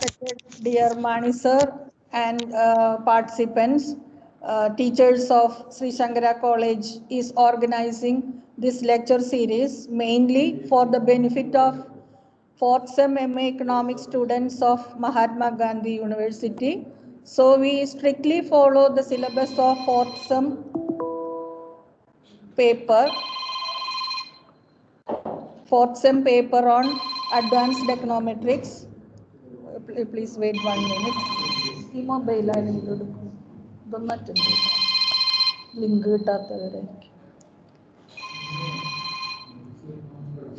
respected dear Mani sir and participants, teachers of Sri Shankara College is organizing this lecture series mainly for the benefit of fourth sem MA Economics students of Mahatma Gandhi University. So we strictly follow the syllabus of fourth sem paper, fourth sem paper on advanced econometrics. Please wait 1 minute. ഈ മൊബൈലാണ് എടുക്കും ഇതൊന്നും link കിട്ടാത്തവരായിരിക്കും.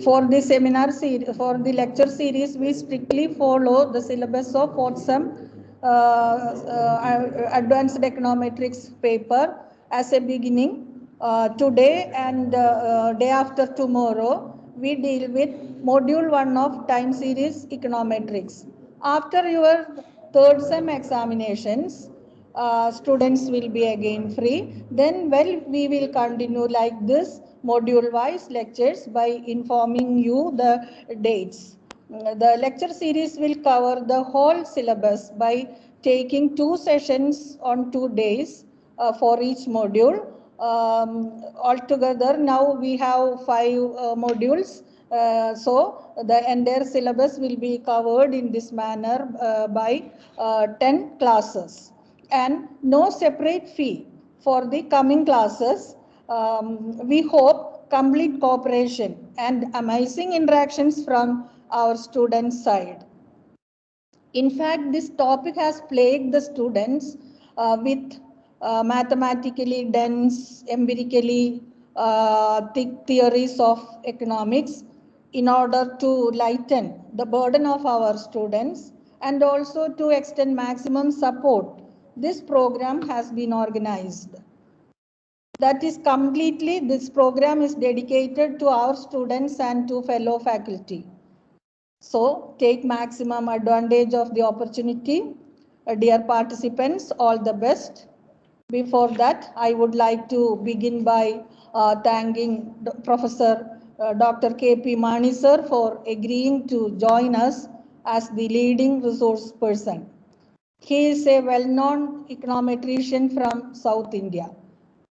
For the seminar series, for the lecture series, we strictly follow the syllabus of fourth sem advanced econometrics paper as a beginning. Today and day after tomorrow, we deal with module 1 of time series econometrics. After your third sem examinations, students will be again free. Then, well, we will continue like this module wise lectures by informing you the dates. The lecture series will cover the whole syllabus by taking 2 sessions on 2 days for each module. Altogether now we have 5 modules. So the entire syllabus will be covered in this manner by 10 classes, and no separate fee for the coming classes. We hope complete cooperation and amazing interactions from our students' side. In fact, this topic has plagued the students with mathematically dense, empirically thick theories of economics in order to lighten the burden of our students and also to extend maximum support. This program has been organized. That is completely, this program is dedicated to our students and to fellow faculty. So take maximum advantage of the opportunity. Dear participants, all the best. Before that, I would like to begin by thanking Professor Dr. K.P. Mani sir for agreeing to join us as the leading resource person. He is a well-known econometrician from South India.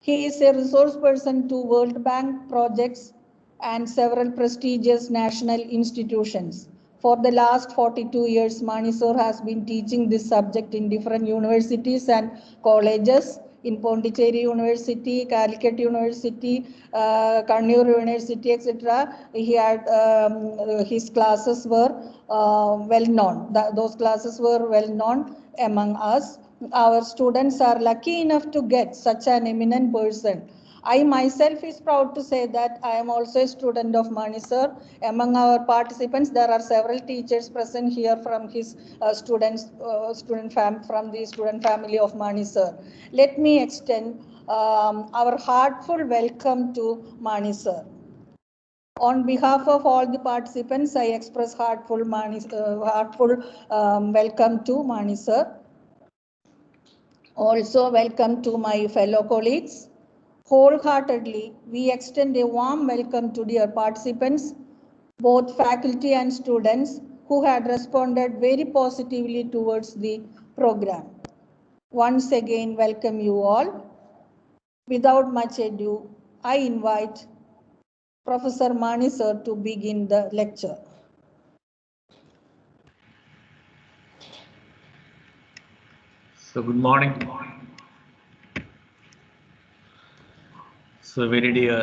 He is a resource person to World Bank projects and several prestigious national institutions. For the last 42 years, Mani sir has been teaching this subject in different universities and colleges. In Pondicherry University, Calicut University, Kannur University, etc. He had his classes were well known. Those classes were well known among us. Our students are lucky enough to get such an eminent person. I myself is proud to say that I am also a student of Mani sir. Among our participants, there are several teachers present here from his from the student family of Mani sir. Let me extend our heartful welcome to Mani sir. On behalf of all the participants, I express heartful welcome to Mani sir. Also, welcome to my fellow colleagues. Wholeheartedly, we extend a warm welcome to dear participants, both faculty and students, who had responded very positively towards the program. Once again, welcome you all. Without much ado, I invite Professor Mani sir to begin the lecture. So good morning. So very dear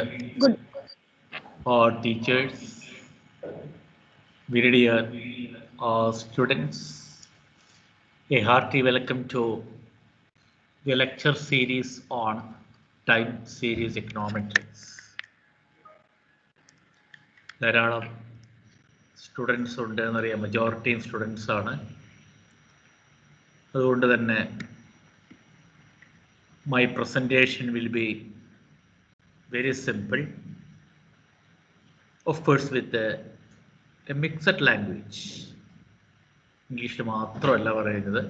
teachers, very dear students, a hearty welcome to the lecture series on time series econometrics. ധാരാളം students ഉണ്ട് എന്നറിയാം, മജോറിറ്റിയും students ആണ്. അതുകൊണ്ട് തന്നെ my presentation will be very simple, of course with a mixed language. ഇംഗ്ലീഷിൽ മാത്രമല്ല പറയുന്നത്,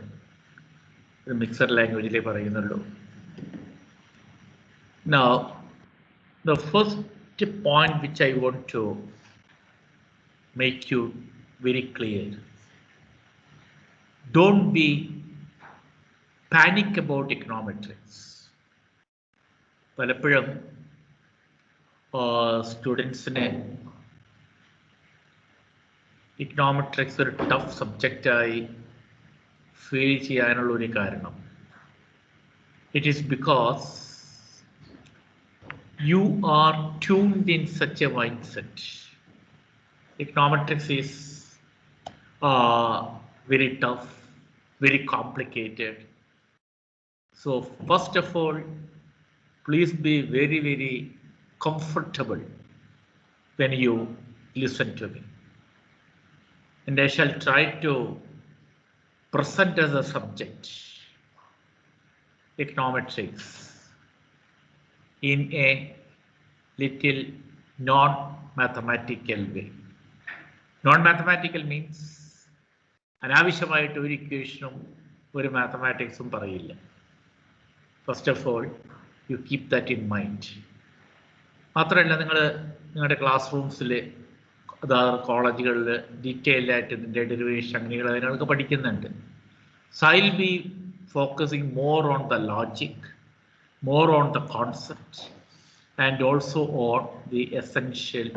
ഒരു മിക്സഡ് ലാംഗ്വേജിലേ പറയുന്നുള്ളൂ. Now, the first point which I want to make you very clear, don't be panic about econometrics. പലപ്പോഴും സ്റ്റുഡൻസിന് econometrics ഒരു tough സബ്ജക്റ്റായി feel ചെയ്യാനുള്ള ഒരു കാരണം, it is because you are tuned in such a mindset. Econometrics is very tough, very complicated. So first of all, please be very, very comfortable when you listen to me. And I shall try to present as a subject econometrics in a little non-mathematical way. Non-mathematical means അനാവശ്യമായിട്ട് ഒരു ഇക്വേഷനും ഒരു മാത്തമാറ്റിക്സും പറയില്ല. First of all you keep that in mind. മാത്രമല്ല, നിങ്ങളുടെ class റൂംസിൽ അതായത് കോളേജുകളിൽ detailed ആയിട്ട് ഇതിൻ്റെ ഡെറിവേഷൻ അങ്ങനെയുള്ള കാര്യങ്ങളൊക്കെ പഠിക്കുന്നുണ്ട്. So I will B focusing more on the logic, more on the concept, and also on the essential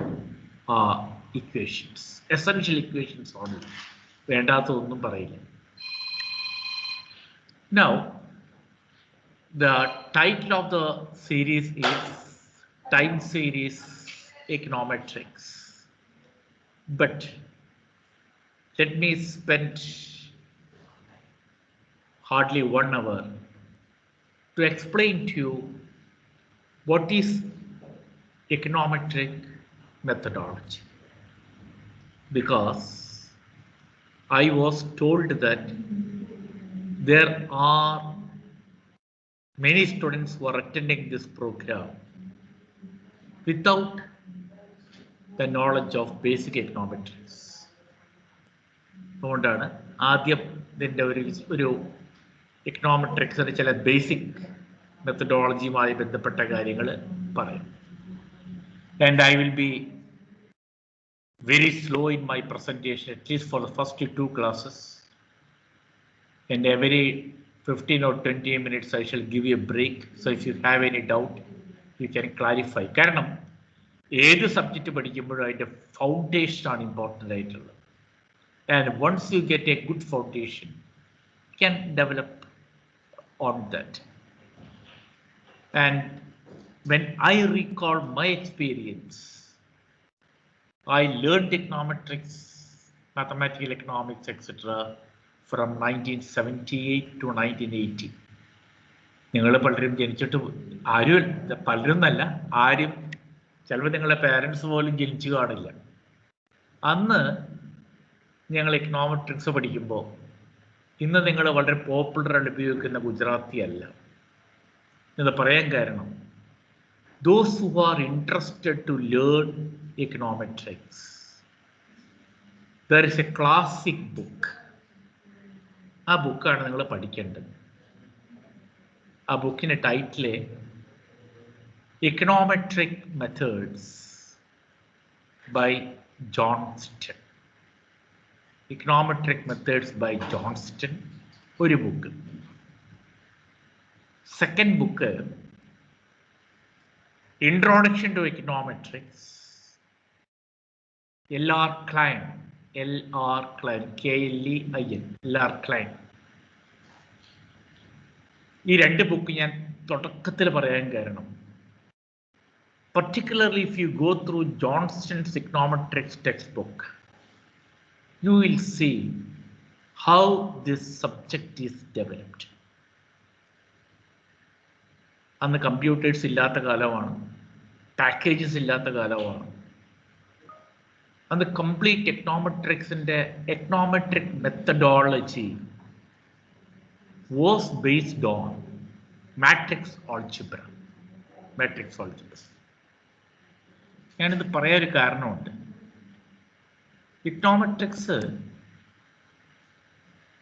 equations. Essential equations only. വേണ്ടാത്തതൊന്നും പറയില്ല. Now, the title of the series is Time Series Econometrics. But let me spend hardly 1 hour to explain to you what is econometric methodology, because I was told that there are many students who are attending this program without the knowledge of basic econometrics. അതുകൊണ്ടാണ് ആദ്യം ഇതിൻ്റെ ഒരു എക്കണോമെട്രിക്സിന്റെ ചില basic മെത്തഡോളജിയുമായി ബന്ധപ്പെട്ട കാര്യങ്ങൾ പറയും. And I will be very slow in my presentation, at least for the first 2 classes. And every 15 or 20 minutes I shall give you a break. So if you have any doubt, you can clarify. കാരണം ഏത് subject പഠിക്കുമ്പോഴും അതിൻ്റെ foundation ആണ് important ആയിട്ടുള്ളത്. And once you get a good foundation, you can develop on that. And when I recall my experience, I learned econometrics, mathematical economics, etc. from 1978 to 1980. നിങ്ങൾ പലരും ജനിച്ചിട്ട് പലരും എന്നല്ല, ആരും ചിലപ്പോൾ നിങ്ങളുടെ പേരൻസ് പോലും ജനിച്ചു കാണില്ല. അന്ന് ഞങ്ങൾ എക്കണോമെട്രിക്സ് പഠിക്കുമ്പോൾ ഇന്ന് നിങ്ങൾ വളരെ പോപ്പുലറായിട്ട് ഉപയോഗിക്കുന്ന ഗുജറാത്തി അല്ല. ഇത് പറയാൻ കാരണം, those who are interested to learn econometrics, there is a classic book. ആ ബുക്കാണ് നിങ്ങൾ പഠിക്കേണ്ടത്. ആ ബുക്കിൻ്റെ title Econometric Methods by Johnston. Econometric Methods by Johnston ഒരു book. Second book Introduction to Econometrics, L.R. Klein, K-L-E-I-N, L.R. Klein. ഈ 2 book ഞാൻ തുടക്കത്തിൽ പറയാൻ കാരണം, particularly if you go through Johnston's econometrics textbook, you will see how this subject is developed. അന്ന് computers ഇല്ലാത്ത കാലമാണ്, packages ഇല്ലാത്ത കാലമാണ്. അന്ന് കംപ്ലീറ്റ് എക്കണോമെട്രിക്സിൻ്റെ econometric methodology was based on matrix algebra. ഞാനിത് പറയാനൊരു കാരണമുണ്ട്. എക്കണോമെട്രിക്സ്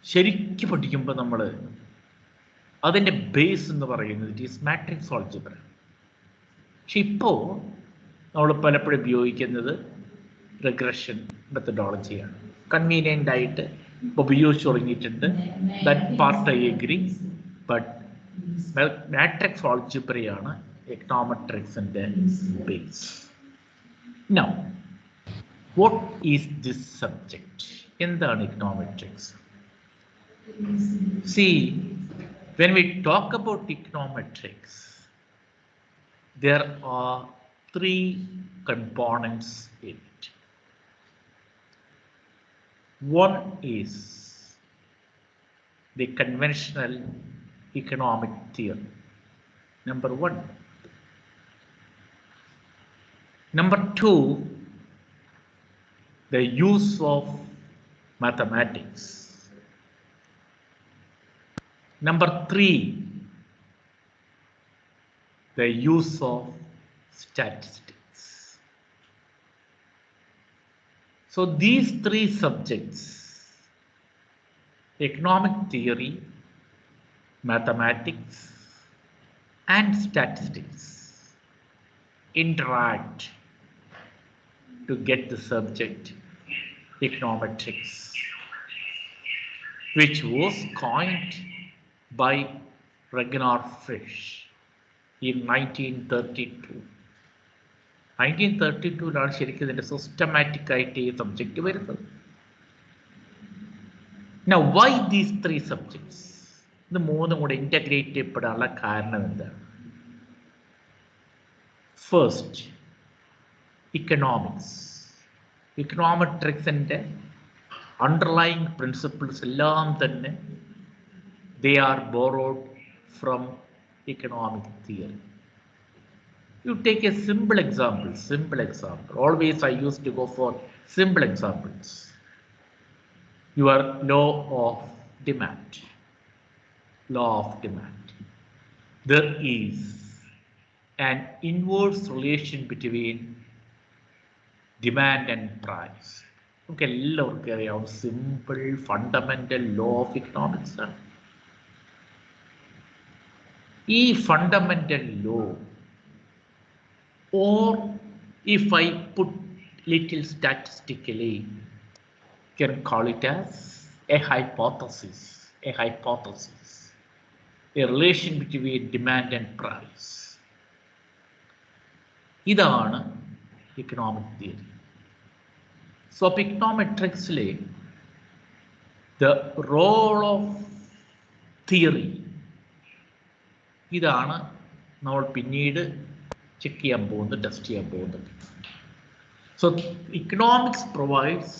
ശരിക്കും പഠിക്കുമ്പോൾ നമ്മൾ അതിൻ്റെ ബേസ് എന്ന് പറയുന്നത് ഇറ്റ് ഈസ് മാട്രിക്സ് ഓൾജിബ്ര. പക്ഷെ ഇപ്പോൾ നമ്മൾ പലപ്പോഴും ഉപയോഗിക്കുന്നത് റിഗ്രഷൻ മെത്തഡോളജിയാണ്. കൺവീനിയൻ്റ് ആയിട്ട് ഉപയോഗിച്ച് തുടങ്ങിയിട്ടുണ്ട്. That part I agree. But matrix ആൾജിബ്രയാണ് എക്കണോമെട്രിക്സിന്റെ base. Now what is this subject? എന്താണ് econometrics? See, when we talk about econometrics, there are three components in it. One is the conventional economic theory, number one. Number two, the use of mathematics. Number three, the use of statistics. So these three subjects, economic theory, mathematics, and statistics, interact to get the subject econometrics, which was coined by Ragnar Frisch in 1932. 1932 ശരിക്കും ഇതിന്റെ systematic ആയിട്ട് ഈ subject വരുന്നത്. Now why these three subjects? ഇത് മൂന്നും കൂടെ integrate ചെയ്യപ്പെടാനുള്ള കാരണം എന്താണ്? First, economics. Econometricsന്റെ underlying principles എല്ലാം തന്നെ they are borrowed from economic theory. You take a simple example. Always I used to go for simple examples. Your law of demand. There is an inverse relation between demand and price. നമുക്ക് എല്ലാവർക്കും അറിയാം, simple fundamental law of economics ആണ്. ഈ fundamental law, or if I put little statistically, can call it as a hypothesis, a relation between demand and price. ഇതാണ് economic theory. So ഇക്കണോമെട്രിക്സിലെ the role of theory, ഇതാണ് നമ്മൾ പിന്നീട് check ചെയ്യാൻ പോകുന്നത്, test ചെയ്യാൻ പോകുന്നത്. So economics provides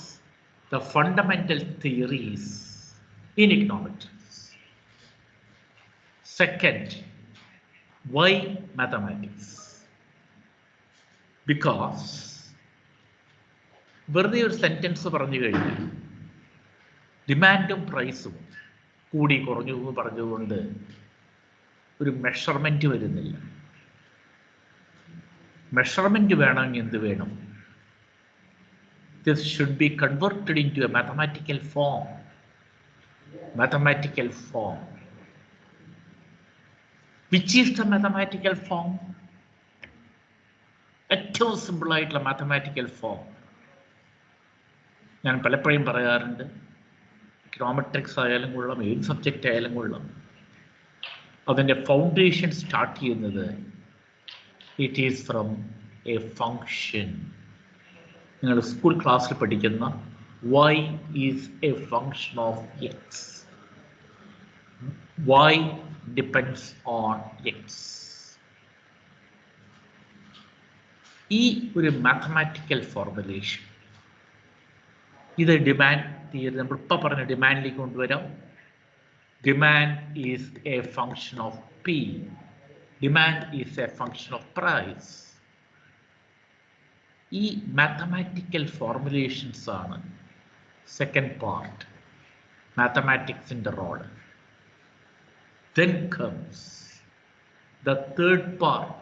the fundamental theories in econometrics. Second, why mathematics? Because വെറുതെ ഒരു സെന്റൻസ് പറഞ്ഞു കഴിഞ്ഞാൽ ഡിമാൻഡും പ്രൈസും കൂടി കുറഞ്ഞു എന്ന് പറഞ്ഞുകൊണ്ട് ഒരു മെഷർമെന്റ് വരുന്നില്ല. മെഷർമെന്റ് വേണമെങ്കിൽ എന്ത് വേണം? This should be converted into a mathematical form. Which is the mathematical form? ഏറ്റവും സിമ്പിൾ ആയിട്ടുള്ള മാത്തമാറ്റിക്കൽ ഫോം ഞാൻ പലപ്പോഴും പറയാറുണ്ട്. ഇക്കണോമെട്രിക്സ് ആയാലും കൊള്ളാം, ഏത് സബ്ജക്റ്റ് ആയാലും കൊള്ളാം, അതിൻ്റെ ഫൗണ്ടേഷൻ സ്റ്റാർട്ട് ചെയ്യുന്നത് it is from a function. നിങ്ങൾ സ്കൂൾ ക്ലാസ്സിൽ പഠിക്കുന്ന y is a function of X, y depends on X. ഈ ഒരു മാത്തമാറ്റിക്കൽ ഫോർമുലേഷൻ, ഇത് ഡിമാൻഡ് തിയറി നമ്മൾ ഇപ്പം പറഞ്ഞ ഡിമാൻഡിലേക്ക് കൊണ്ടുവരാം. Demand is a function of P, demand is a function of price. ഈ മാത്തമാറ്റിക്കൽ ഫോർമുലേഷൻസ് ആണ് സെക്കൻഡ് പാർട്ട്, മാത്തമാറ്റിക്സിൻ്റെ role. Then comes the third part,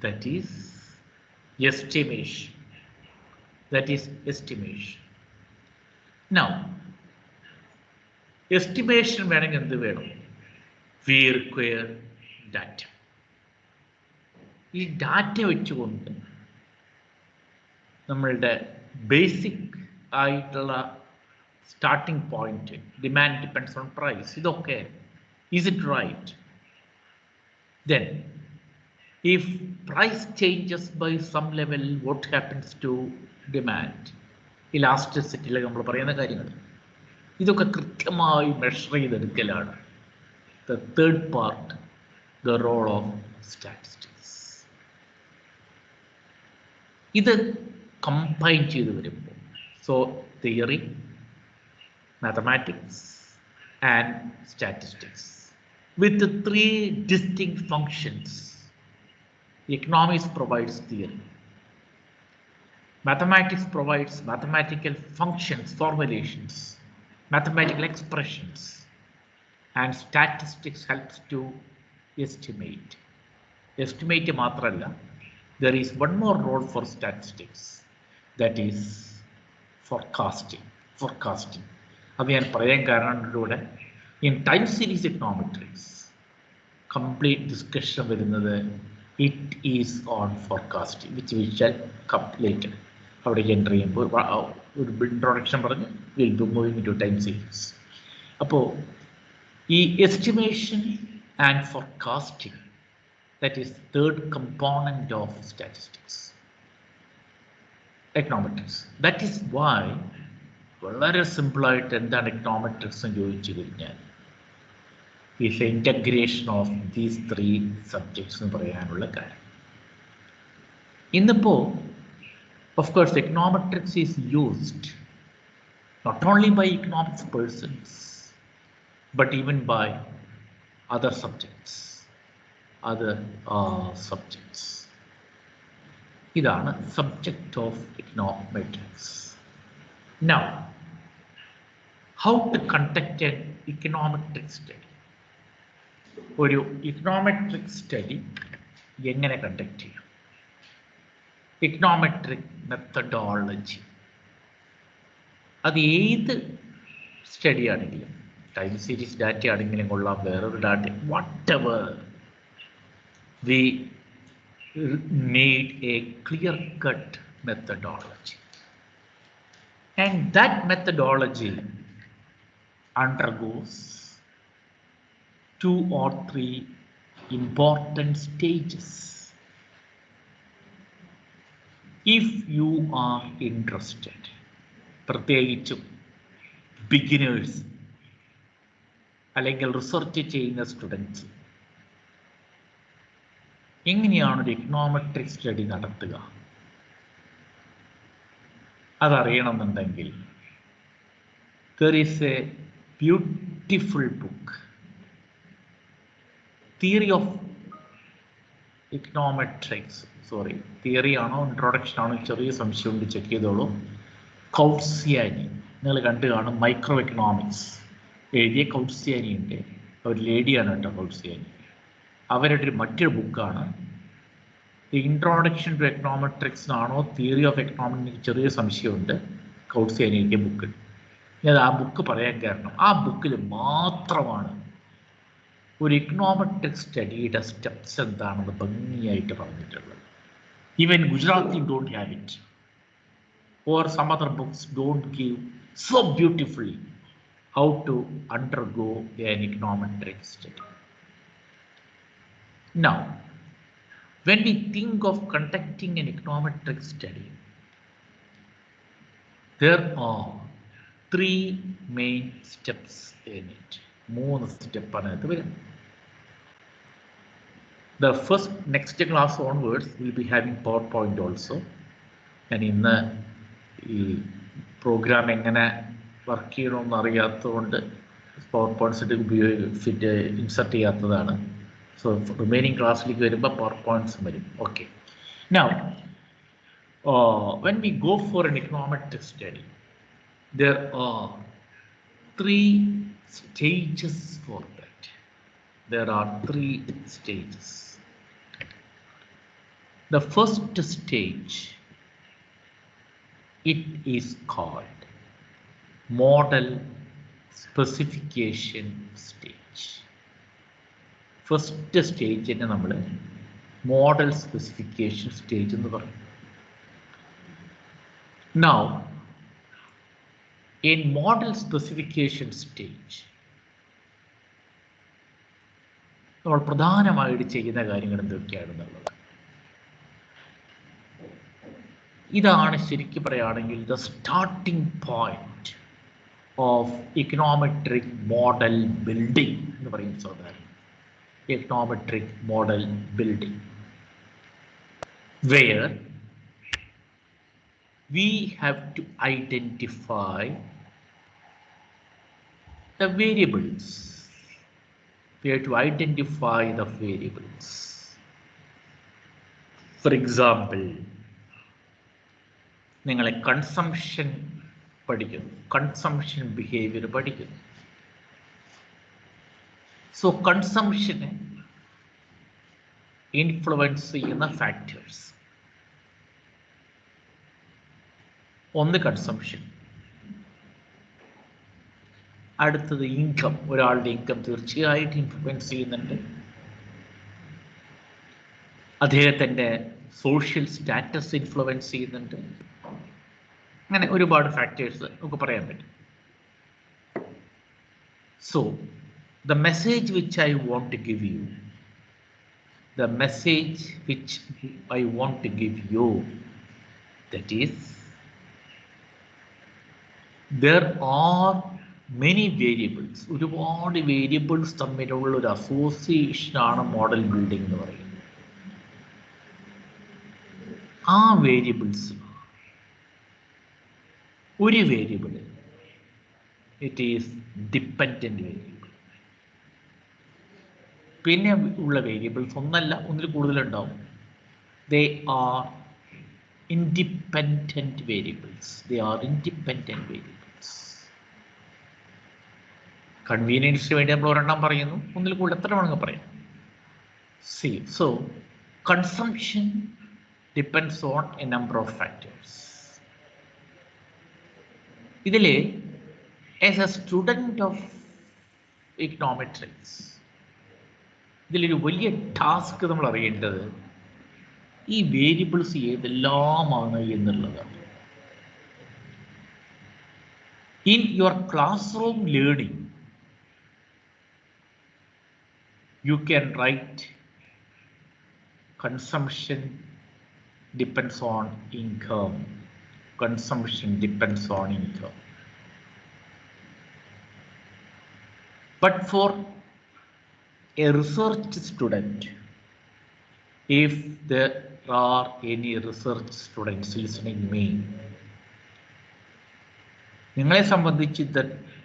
that is estimation. Now estimation വേണമെങ്കിൽ എന്ത് വേണം? We require data. ഈ ഡാറ്റ വെച്ചുകൊണ്ട് നമ്മളുടെ basic ആയിട്ടുള്ള starting point, demand depends on price. Is okay? Is it right? Then, if price changes by some level, what happens to demand? Elasticity, നമ്മൾ പറയുന്ന കാര്യങ്ങൾ ഇതൊക്കെ കൃത്യമായി മെഷർ ചെയ്തെടുക്കലാണ് the third part, the role of statistics. ഇത് combine ചെയ്ത് വരുമ്പോൾ, so theory, mathematics and statistics with the three distinct functions. Economics provides theory, mathematics provides mathematical functions, formulations, mathematical expressions, and statistics helps to estimate. Estimate മാത്രമല്ല, there is one more role for statistics, that is forecasting. അത് ഞാൻ പറയാൻ കാരണത്തിലൂടെ in time series econometrics complete discussion വരുന്നത് it is on forecasting, which we shall complete. അവിടെ enter ചെയ്യുമ്പോൾ ഒരു introduction പറഞ്ഞ് will be moving into time series. അപ്പോൾ ഈ estimation and forecasting, that is third component of statistics, econometrics. That is why വളരെ സിമ്പിളായിട്ട് എന്താണ് എക്കണോമെട്രിക്സ് എന്ന് ചോദിച്ചു കഴിഞ്ഞാൽ is the integration of these three subjects എന്ന് പറയാനുള്ള കാര്യം. ഇന്നിപ്പോൾ of course econometrics is used not only by economics persons but even by other subjects. ഇതാണ് subject of econometrics. Now, how to conduct an econometric study? ഒരു econometric study എങ്ങനെ conduct ചെയ്യാം? econometric methodology, അത് ഏത് സ്റ്റഡി ആണെങ്കിലും, time series data ആണെങ്കിലും കൊള്ളാം, വേറൊരു data, whatever, we need a clear-cut methodology. And that methodology undergoes 2 or 3 important stages. If you are interested, പ്രത്യേകിച്ചും ബിഗിനേഴ്സ് അല്ലെങ്കിൽ റിസർച്ച് ചെയ്യുന്ന സ്റ്റുഡൻസ്, എങ്ങനെയാണ് ഒരു എക്കണോമെട്രിക് സ്റ്റഡി നടത്തുക അതറിയണമെന്നുണ്ടെങ്കിൽ there is a beautiful book, Theory of Econometrics. Sorry, theory ആണോ introduction ആണോ ചെറിയ സംശയമുണ്ട്, ചെക്ക് ചെയ്തോളൂ. കൗട്സിയാനി നിങ്ങൾ കണ്ടു കാണും, മൈക്രോ എക്കണോമിക്സ് എഴുതിയ കൗട്സിയാനി ഉണ്ട്, ഒരു ലേഡിയാണ് കേട്ടോ കൗട്സിയാനി. അവരുടെ മറ്റൊരു ബുക്കാണ് ഇൻട്രൊഡക്ഷൻ ടു എക്കണോമെട്രിക്സ് ആണോ തിയറി ഓഫ് എക്കണോമിക്സ്, ചെറിയ സംശയമുണ്ട്. കൗട്സിയാനിയുടെ ബുക്ക്, ഞാൻ ആ ബുക്ക് പറയാൻ കാരണം ആ ബുക്കിൽ മാത്രമാണ് ഒരു എക്കണോമെട്രിക് സ്റ്റഡിയുടെ സ്റ്റെപ്സ് എന്താണെന്ന് ഭംഗിയായിട്ട് പറഞ്ഞിട്ടുള്ളത്. Even Gujarati don't have it, or some other books don't give so beautifully how to undergo an econometric study. Now, when we think of conducting an econometric study, there are 3 main steps in it. 3 സ്റ്റെപ്പാണ് ഇത് വരുന്നത്. The first, next class onwards, we'll be having PowerPoint also. ഞാൻ ഇന്ന് ഈ programme എങ്ങനെ work ചെയ്യണമെന്ന് അറിയാത്തതുകൊണ്ട് PowerPoint insert ചെയ്യാത്തതാണ്. So remaining ക്ലാസ്സിലേക്ക് വരുമ്പോൾ PowerPoints വരും. Okay. Now, when we go for an econometric study, there are 3 stages for that. There are 3 stages. The first stage, it is called model specification stage. First stage നെ നമ്മൾ model specification stage എന്ന് പറയും. Now, in model specification stage നമ്മൾ പ്രധാനമായിട്ട് ചെയ്യുന്ന കാര്യങ്ങൾ എന്തൊക്കെയാണെന്നുള്ളത്. ഇതാണ് ശരിക്കും പറയുകയാണെങ്കിൽ the starting point of econometric model building എന്ന് പറയും സാധാരണ. econometric model building, where we have to identify the variables. We have to identify the variables. For example, നിങ്ങളെ കൺസംഷൻ പഠിക്കുന്നു, കൺസംഷൻ ബിഹേവിയർ പഠിക്കുന്നു. സോ കൺസംഷനെ ഇൻഫ്ലുവൻസ് ചെയ്യുന്ന ഫാക്ടേഴ്സ്, ഒന്ന് consumption, അടുത്തത് income. ഒരാളുടെ ഇൻകം തീർച്ചയായിട്ടും ഇൻഫ്ലുവൻസ് ചെയ്യുന്നുണ്ട്. അദ്ദേഹത്തിൻ്റെ സോഷ്യൽ സ്റ്റാറ്റസ് ഇൻഫ്ലുവൻസ് ചെയ്യുന്നുണ്ട്. അങ്ങനെ ഒരുപാട് ഫാക്ടേഴ്സ് നമുക്ക് പറയാൻ പറ്റും. So the message which I want to give you, the message which I want to give you, that is, there are many variables. ഒരുപാട് വേരിയബിൾസ് തമ്മിലുള്ള ഒരു അസോസിയേഷനാണ് മോഡൽ ബിൽഡിംഗ് എന്ന് പറയുന്നത്. ആ വേരിയബിൾസ്, ഒരു variable, it is dependent variable. പിന്നെ ഉള്ള variables ഒന്നല്ല, ഒന്നിൽ കൂടുതലുണ്ടാവും. They are independent variables. They are independent variables. കൺവീനിയൻസിന് വേണ്ടി നമ്മൾ ഒരെണ്ണം പറയുന്നു, ഒന്നിൽ കൂടുതൽ എത്ര വേണമെങ്കിൽ പറയാം. So consumption depends on a number of factors. ഇതിൽ as a student of econometrics, ഇതിലൊരു വലിയ ടാസ്ക് നമ്മൾ അറിയേണ്ടത് ഈ വേരിയബിൾസ് ഏതെല്ലാമാണ് എന്നുള്ളതാണ്. In your class room learning you can write consumption depends on income, consumption depends on income. But for a research student, if there are any research students listening me, നിങ്ങളെ സംബന്ധിച്ച്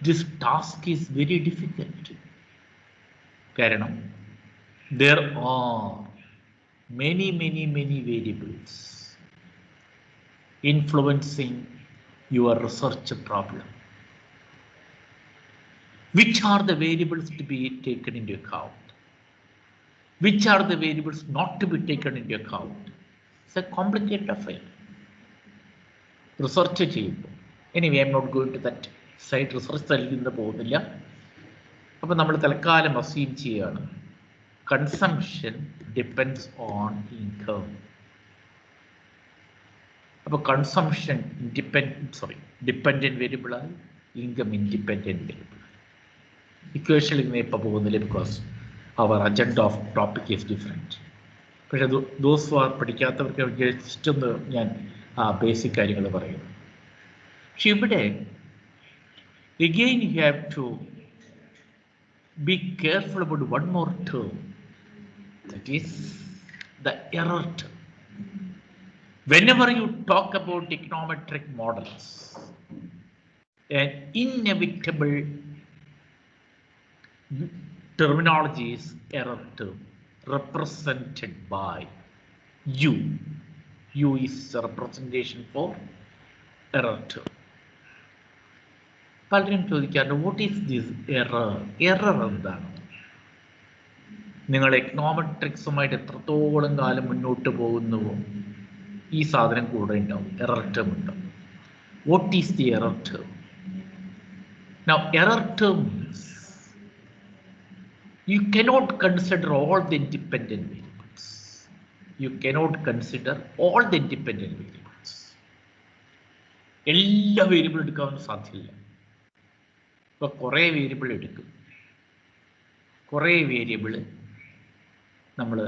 this task is very difficult. കാരണം there are many variables influencing your research problem. Which are the variables to be taken into account? Which are the variables not to be taken into account? It's a complicated affair. Research ചെയ്യുമ്പോൾ, anyway, I'm not going to that side. Research നൽകുന്ന പോകുന്നില്ല. അപ്പോൾ നമ്മൾ തൽക്കാലം assume ചെയ്യുകയാണ് consumption depends on income. അപ്പോൾ consumption dependent വേരിയബിളായി, income independent variable. ഇക്വേഷനിൽ ഇങ്ങനെ ഇപ്പോൾ പോകുന്നില്ല, because our agenda of topic is different. പക്ഷേ ദോസ് ആർ പഠിക്കാത്തവർക്ക് ജസ്റ്റ് ഒന്ന് ഞാൻ ബേസിക് കാര്യങ്ങൾ പറയുന്നു. പക്ഷെ ഇവിടെ again you have to be careful about one more term, that is the error term. Whenever you talk about econometric models, an inevitable terminology is error term, represented by U. U is a representation for error term. പലരും ചോദിക്കാറുണ്ട്, what is this error? Error എന്താണ്? നിങ്ങൾ എക്കണോമെട്രിക്സുമായിട്ട് എത്രത്തോളം കാലം മുന്നോട്ട് പോകുന്നുവോ ഈ സാധനം കൂടെ ഉണ്ടാവും, എറർ ടേം ഉണ്ടാവും. What is the error term? Now error term means you cannot consider all the independent variables. You cannot consider all the independent variables. എല്ലാ വേരിയബിൾ എടുക്കാൻ സാധ്യമല്ല. ഇപ്പോൾ കുറേ വേരിയബിൾ എടുക്കും, കുറേ വേരിയബിൾ നമ്മൾ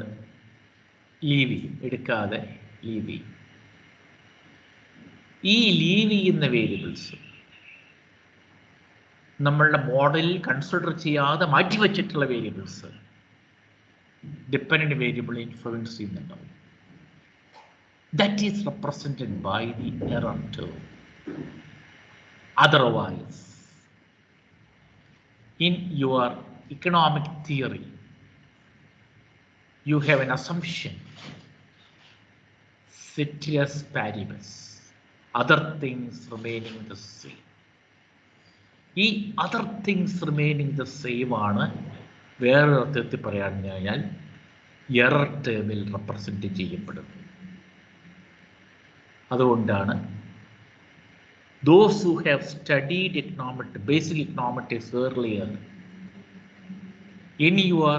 ലീവ് ചെയ്യും, എടുക്കാതെ ലീവ് ചെയ്യും. ഈ ലീവ് ചെയ്യുന്ന വേരിയബിൾസ് നമ്മളുടെ മോഡലിൽ കൺസിഡർ ചെയ്യാതെ മാറ്റിവെച്ചിട്ടുള്ള വേരിയബിൾസ് ഡിപ്പെൻഡന്റ് വേരിയബിൾ ഇൻഫ്ലുവൻസ് ചെയ്യുന്നുണ്ടാവും. That is represented by the error term. Otherwise, in your economic theory, you have an assumption, ceteris paribus, other things remaining the same. ഈ other things remaining the same ആണ് വേറൊരു അർത്ഥത്തിൽ പറയാൻ കഴിഞ്ഞാൽ error ടേമിൽ represent ചെയ്യപ്പെടുന്നത്. അതുകൊണ്ടാണ് those who have studied basic econometrics earlier, in your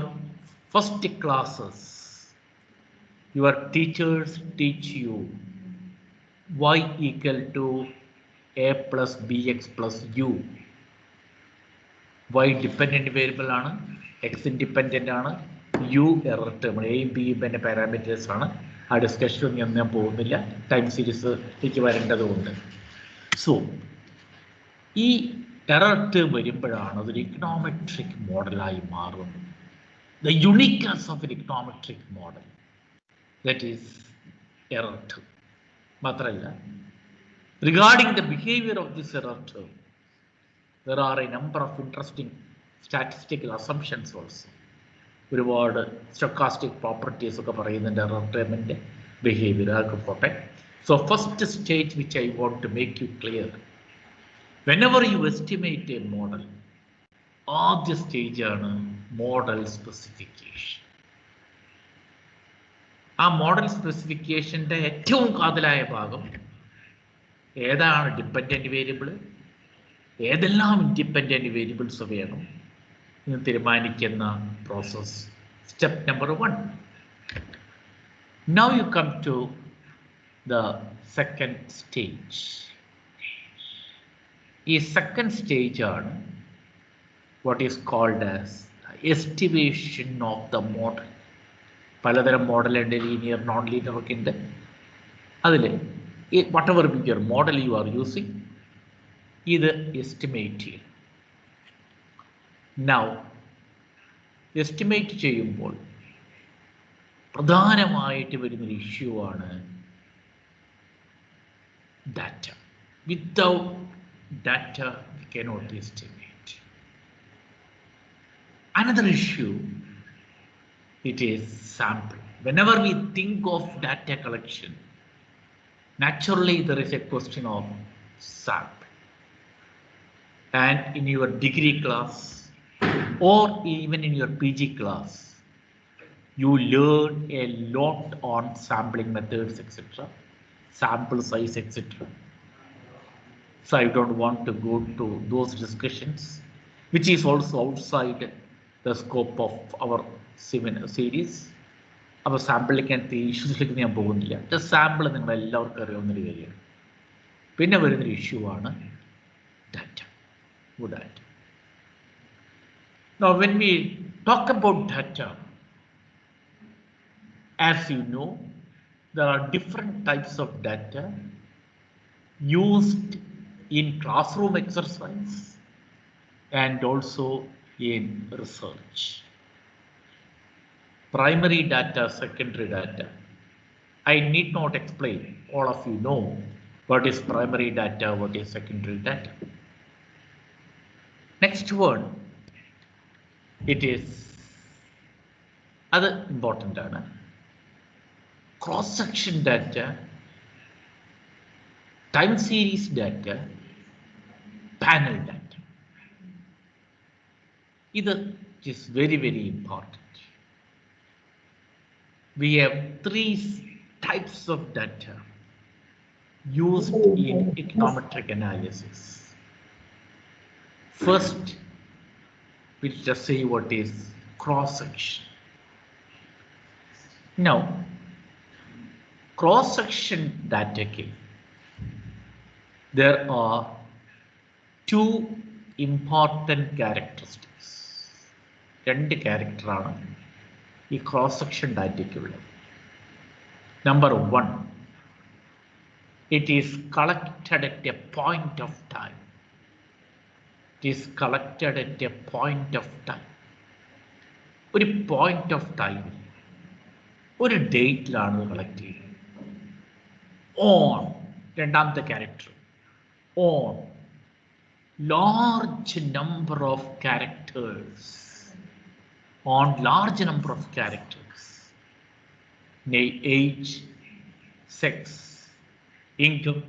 first classes, your teachers teach you y equal to a plus bx plus u. y dependent variable ആണ്, x independent ആണ്, u error term, a b പിന്നെ parameters ആണ്. ആ discussion ഞാൻ പോകുന്നില്ല, time സീരീസിലേക്ക് വരേണ്ടതുകൊണ്ട്. So ഈ എറർ ടേം വരുമ്പോഴാണ് അതൊരു ഇക്കണോമെട്രിക് മോഡലായി മാറുന്നത്. The uniqueness of an econometric model, that is error term. മാത്രമല്ല, regarding the behaviour of this error term, there are a number of interesting statistical assumptions also. ഒരുപാട് stochastic properties ഒക്കെ പറയുന്നുണ്ട് error ടേമിൻ്റെ behaviour. അതൊക്കെ പോട്ടെ. So first stage which I want to make you clear, whenever you estimate a model, ആദ്യ സ്റ്റേജാണ് model specification. ആ model സ്പെസിഫിക്കേഷൻ്റെ ഏറ്റവും കാതലായ ഭാഗം ഏതാണ് ഡിപ്പെൻഡൻറ്റ് വേരിയബിൾ, ഏതെല്ലാം ഇൻഡിപെൻഡൻറ്റ് വേരിയബിൾസ് വേണം എന്ന് തീരുമാനിക്കുന്ന process. Step number 1. Now you come to the second stage. ഈ സെക്കൻഡ് സ്റ്റേജ് ആണ് what is called as estimation of the model. പലതരം മോഡലുണ്ട്, ലീനിയർ, നോൺ ലീനിയർ ഒക്കെ ഉണ്ട്. അതിൽ whatever your model you are using, ഇത് എസ്റ്റിമേറ്റ് ചെയ്യും. Now, എസ്റ്റിമേറ്റ് ചെയ്യുമ്പോൾ പ്രധാനമായിട്ട് വരുന്നൊരു ഇഷ്യൂ ആണ് data. Without data we cannot estimate. Another issue, it is sample. Whenever we think of data collection, naturally there is a question of sample. And in your degree class or even in your PG class, you learn a lot on sampling methods, etc., sample size, etc. So I don't want to go to those discussions, which is also outside the scope of our seminar series. അപ്പോൾ സാമ്പിളിലേക്ക് ഇഷ്യൂസിലേക്ക് ഞാൻ പോകുന്നില്ല. Sample നിങ്ങൾ എല്ലാവർക്കും അറിയാവുന്നൊരു കാര്യമാണ്. പിന്നെ വരുന്നൊരു issue ആണ് data. Data. Now, when we talk about data, as you know, there are different types of data used in classroom exercise and also in research. Primary data, secondary data. I need not explain. All of you know what is primary data, what is secondary data. Next one, it is other important data, cross-section data, time series data, panel data. This is very, very important. We have 3 types of data used in econometric analysis. First, we'll just say what is cross-section. Now, cross-section data, there are 2 important characteristics. 2 ക്യാരക്ടറാണ് ഈ cross section ഡാറ്റയ്ക്കുള്ളത്. Number 1, it is collected at a point of time. It is collected at a point of time. ഒരു point of time, ഒരു ഡേറ്റിലാണ് collect ചെയ്യുന്നത്. On, രണ്ടാമത്തെ character, on large number of characters, on large number of characters, age, sex, income,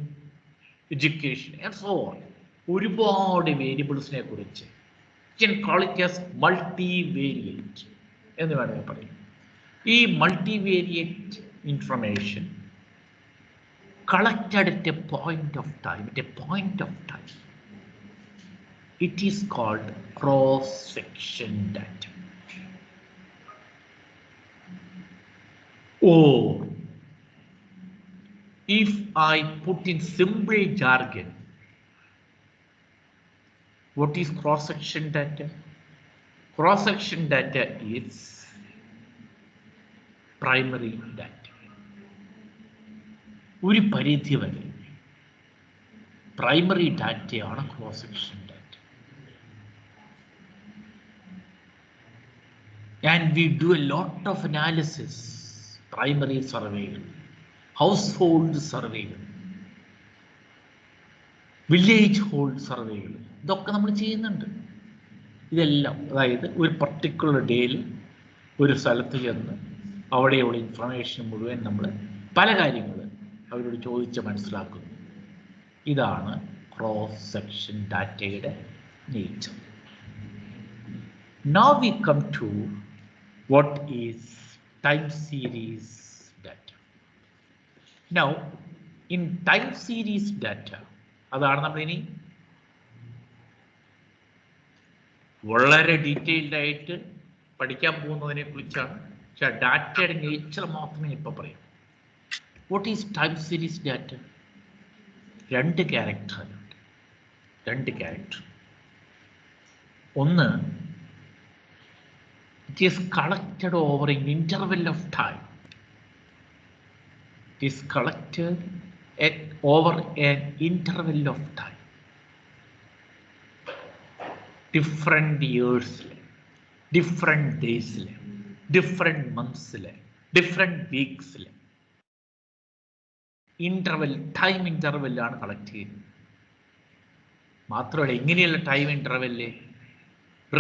education and so on. ഒരുപാട് വേരിയബിൾസിനെ കുറിച്ച് can call it as multivariate എന്ന് വേണമെങ്കിൽ പറയും. ഈ multivariate information collected at a point of time, it is called cross-section data. Or if I put in simple jargon, what is cross-section data? Cross-section data is primary data. ഒരു പരിധി വരെ primary ഡാറ്റയാണ് cross section data. And we do a lot of analysis, primary surveyകൾ, household സർവേകൾ, village hold സർവേകൾ, ഇതൊക്കെ നമ്മൾ ചെയ്യുന്നുണ്ട്. ഇതെല്ലാം അതായത് ഒരു പർട്ടിക്കുലർ ഡേയിൽ ഒരു സ്ഥലത്ത് ചെന്ന് അവിടെയുള്ള ഇൻഫർമേഷൻ മുഴുവൻ നമ്മൾ പല കാര്യങ്ങൾ അവരോട് ചോദിച്ച് മനസ്സിലാക്കുന്നു. ഇതാണ് ക്രോസ് സെക്ഷൻ ഡാറ്റയുടെ nature. Now we come to what is time series data. Now in time series data, അതാണ് നമ്മൾ ഇനി വളരെ ഡീറ്റെയിൽഡ് ആയിട്ട് പഠിക്കാൻ പോകുന്നതിനെ കുറിച്ചാണ്. പക്ഷെ ഡാറ്റയുടെ നേച്ചർ മാത്രമേ ഇപ്പോൾ പറയും. What is time series data? 2 ക്യാരക്ടറുണ്ട്. 2 character. ഒന്ന്, it is collected over an interval of time. It is collected over an interval of time. Different years, different days, different months, different weeks. Interval, time interval ആണ് collect ചെയ്യുന്നത്. മാത്രമല്ല, ഇങ്ങനെയുള്ള time interval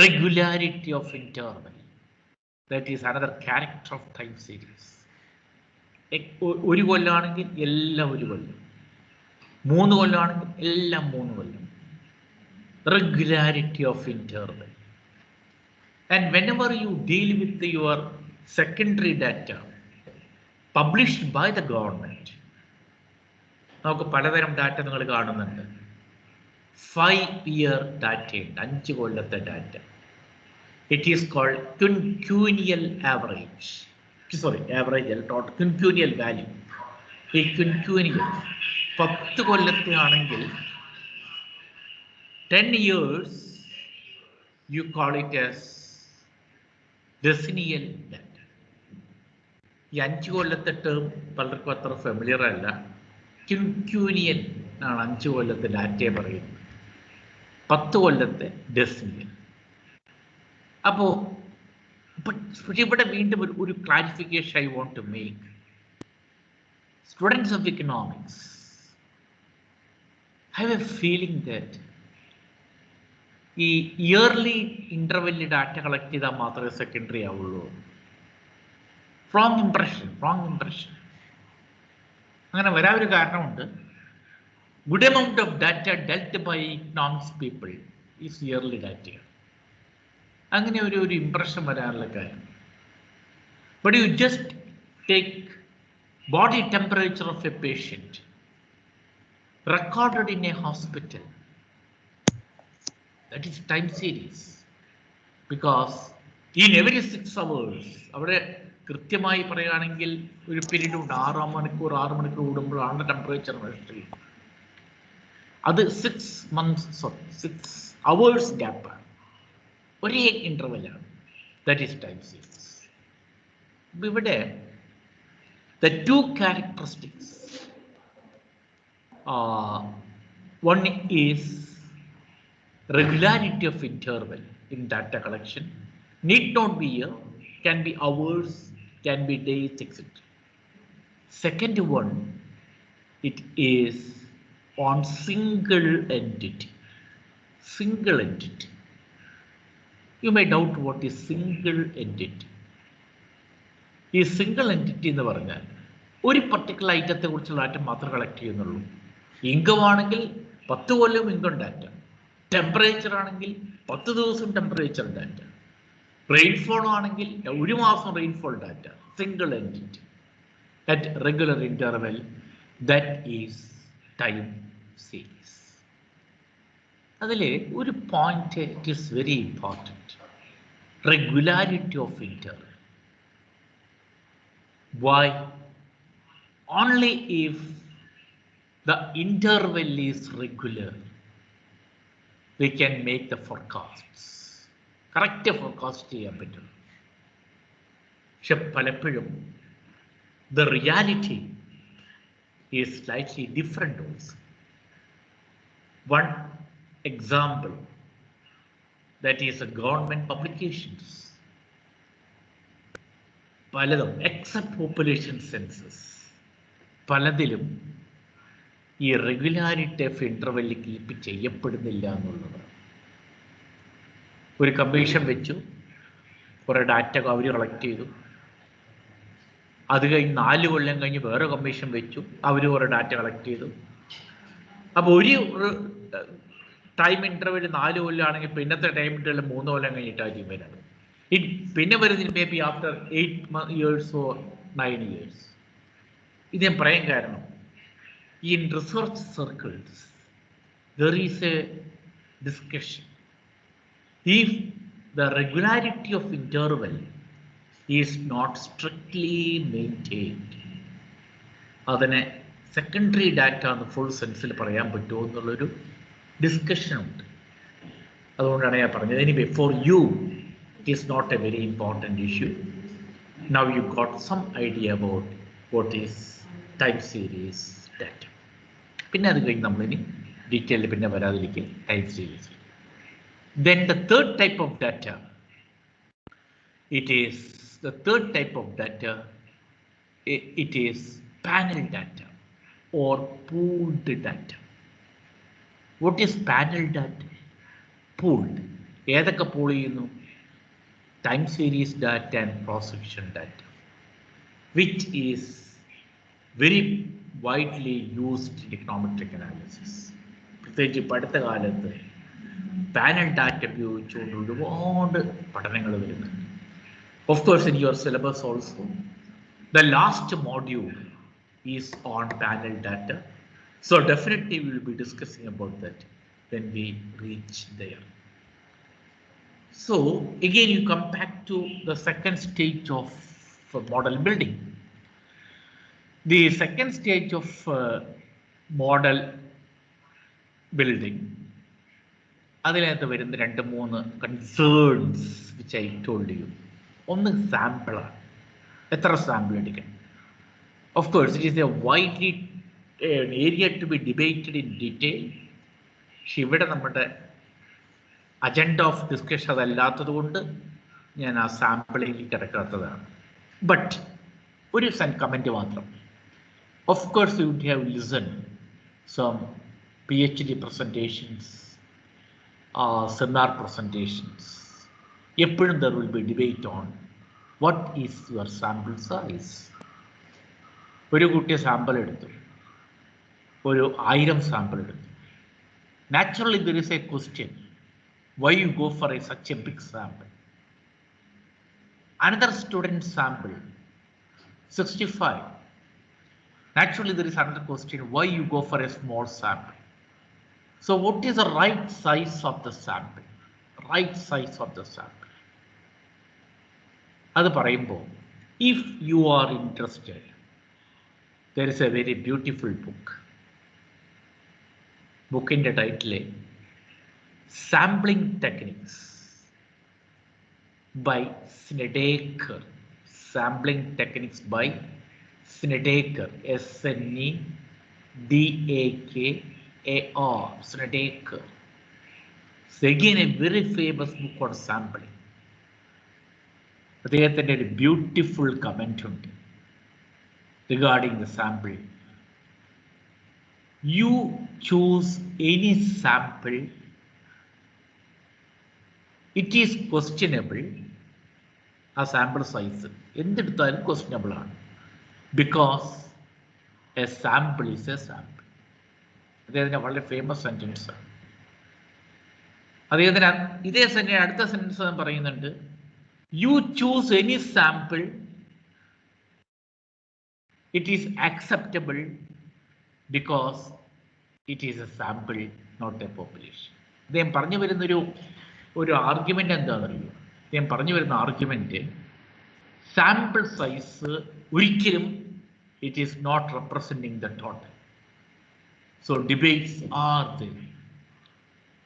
regularity of interval, that is another character of time series. 1 കൊല്ലമാണെങ്കിൽ എല്ലാം 1 കൊല്ലം, 3 കൊല്ലമാണെങ്കിൽ എല്ലാം 3 കൊല്ലം. Regularity of interval. And whenever you deal with your secondary data published by the government, നമുക്ക് പലതരം data നിങ്ങൾ കാണുന്നുണ്ട്. 5-year ഡാറ്റയുണ്ട്, 5 കൊല്ലത്തെ data. It is called quinquennial average. Average അല്ല, total quinquennial value. ഈ quinquennial 10 കൊല്ലത്തെ ആണെങ്കിൽ 10 years you call it as decennial data. ഈ 5 കൊല്ലത്തെ ടേം പലർക്കും അത്ര ഫെമിലിയർ അല്ല. ക്വിൻക്യൂനിയൻ ആണ് 5 കൊല്ലത്തെ ഡാറ്റയെ പറയുന്നത്, 10 കൊല്ലത്തെ ഡെസിനിയൽ. അപ്പോൾ ഇവിടെ വീണ്ടും ഒരു clarification I want to make. Students of economics have a feeling that ഈ ഇയർലി ഇന്റർവെല്ലിൽ ഡാറ്റ കളക്ട് ചെയ്താൽ മാത്രമേ സെക്കൻഡറി ആവുള്ളൂ. Wrong impression. അങ്ങനെ വരാൻ ഒരു കാരണമുണ്ട്. Good amount of data dealt by economics people is yearly ഡാറ്റയാണ്. അങ്ങനെ ഒരു ഇംപ്രഷൻ വരാനുള്ള കാര്യം. But you just take body temperature of a patient recorded in a hospital. That is time series, because in every 6 hours അവിടെ കൃത്യമായി പറയുകയാണെങ്കിൽ ഒരു period ഉണ്ട്, 6 മണിക്കൂർ കൂടുമ്പോഴാണ് ടെമ്പറേച്ചർ മെഷർ ചെയ്യുന്നത്. അത് 6 അവേഴ്സ് ഗ്യാപ്പാണ്, ഒരേ ഇൻ്റർവെല്ലാണ്. That is time series. ഇവിടെ the two characteristics, one is regularity of interval in data collection, need not be year, can be hours, can be days, etc. Second one, it is on single entity. Single entity. You may doubt what is single entity. ഈ single entity എന്ന് പറഞ്ഞാൽ ഒരു particular ഐറ്റത്തെ കുറിച്ചുള്ള data മാത്രം collect ചെയ്യുന്നുള്ളൂ. Income ആണെങ്കിൽ 10 കൊല്ലം income data, temperature ആണെങ്കിൽ 10 ദിവസം ടെമ്പറേച്ചർ ഡാറ്റ, റെയിൻഫോൾ ആണെങ്കിൽ 1 മാസം rainfall data. Single entity at regular interval, that is time series. അതിൽ ഒരു point it is very important, regularity of interval. Why? Only if the interval is regular, we can make the forecasts. Correct forecast ചെയ്യാൻ പറ്റും. പക്ഷെ പലപ്പോഴും the reality is slightly different also. One example, that is a government publications. പലതും except population census, പലതിലും ഈ regularity of ഇൻ്റർവെല്ലിൽ keep ചെയ്യപ്പെടുന്നില്ല എന്നുള്ളതാണ്. ഒരു കമ്മീഷൻ വെച്ചു, കുറേ ഡാറ്റ അവർ കളക്ട് ചെയ്തു, അത് കഴിഞ്ഞ് 4 കൊല്ലം കഴിഞ്ഞ് വേറെ കമ്മീഷൻ വെച്ചു, അവർ കുറേ ഡാറ്റ കളക്ട് ചെയ്തു. അപ്പോൾ ഒരു ടൈം ഇൻ്റർവെൽ 4 കൊല്ലമാണെങ്കിൽ പിന്നത്തെ ടൈം ഇൻ്റർവെൽ 3 കൊല്ലം കഴിഞ്ഞിട്ടായിരിക്കും വരാണ്. പിന്നെ വരുന്നതിന് may be after 8 years or 9 years. ഇത് ഞാൻ പറയാൻ കാരണം, in research circles there is a discussion if the regularity of interval is not strictly maintained, അതിനെ സെക്കൻഡറി ഡാറ്റ എന്ന് ഫുൾ സെൻസിൽ പറയാൻ പറ്റുമോ എന്നുള്ളൊരു ഡിസ്കഷൻ ഉണ്ട്. അതുകൊണ്ടാണ് ഞാൻ പറഞ്ഞത്. Anyway, for you it is not a very important issue. Now you got some idea about what is time series data. പിന്നെ അത് കഴിഞ്ഞ് നമ്മളിനി ഡീറ്റെയിൽഡ് പിന്നെ വരാതിരിക്കും time series. Then the third type of data, it is panel data or pooled data. What is panel data? Pooled. ഏതൊക്കെ pool ചെയ്യുന്നു? Time series data and cross-section data, which is very widely used in econometric analysis. പ്രത്യേകിച്ച് ഇപ്പോൾ അടുത്ത കാലത്ത് panel data ഉപയോഗിച്ചുകൊണ്ട് ഒരുപാട് പഠനങ്ങൾ വരുന്നുണ്ട്. Of course in your syllabus also the last module is on panel data, so definitely we will be discussing about that when we reach there. So again you come back to the second stage of model building. The second stage of model building, അതിനകത്ത് വരുന്ന 2-3 concerns which I told you. ഒന്ന് സാമ്പിളാണ്. എത്ര sample എടുക്കണം? Of course it is a widely area to be debated in detail. പക്ഷെ ഇവിടെ നമ്മുടെ agenda of discussion അതല്ലാത്തത് കൊണ്ട് ഞാൻ ആ സാമ്പിളിലേക്ക് കിടക്കാത്തതാണ്. ബട്ട് ഒരു കമൻറ്റ് മാത്രം. Of course you would have listen some PhD presentations, seminar presentations. എപ്പോഴും there will be debate on what is your sample size. ഒരു കുട്ടി സാമ്പിൾ എടുത്തു, ഒരു 1000 സാമ്പിൾ എടുത്തു. Naturally there is a question, why you go for such a big sample? Another student sample 65. Naturally there is another question, why you go for a small sample? So what is the right size of the sample? Right size of the sample. അത് പറയുമ്പോൾ, if you are interested, there is a very beautiful book. ബുക്കിൻ്റെ title sampling techniques by Snedeker. Sampling techniques by Snedeker. Snedeker. Snedeker. So again, a very famous book on sampling. അദ്ദേഹത്തിൻ്റെ ഒരു beautiful comment ഉണ്ട് regarding the sample. You choose any sample, it is questionable. A sample size എന്തെടുത്താലും questionable ആണ്, because a sample is a sample. അദ്ദേഹത്തിൻ്റെ വളരെ famous sentence ആണ്. അദ്ദേഹത്തിന് ഇതേ sentence അടുത്ത സെൻറ്റൻസ് പറയുന്നുണ്ട്, you choose any sample, it is acceptable because it is a sample, not a population. അദ്ദേഹം പറഞ്ഞു വരുന്നൊരു ആർഗ്യുമെൻ്റ് എന്താണെന്നറിയോ? അദ്ദേഹം പറഞ്ഞു വരുന്ന ആർഗ്യുമെൻ്റ്, സാമ്പിൾ സൈസ് ഒരിക്കലും it is not representing the total. So debates are there.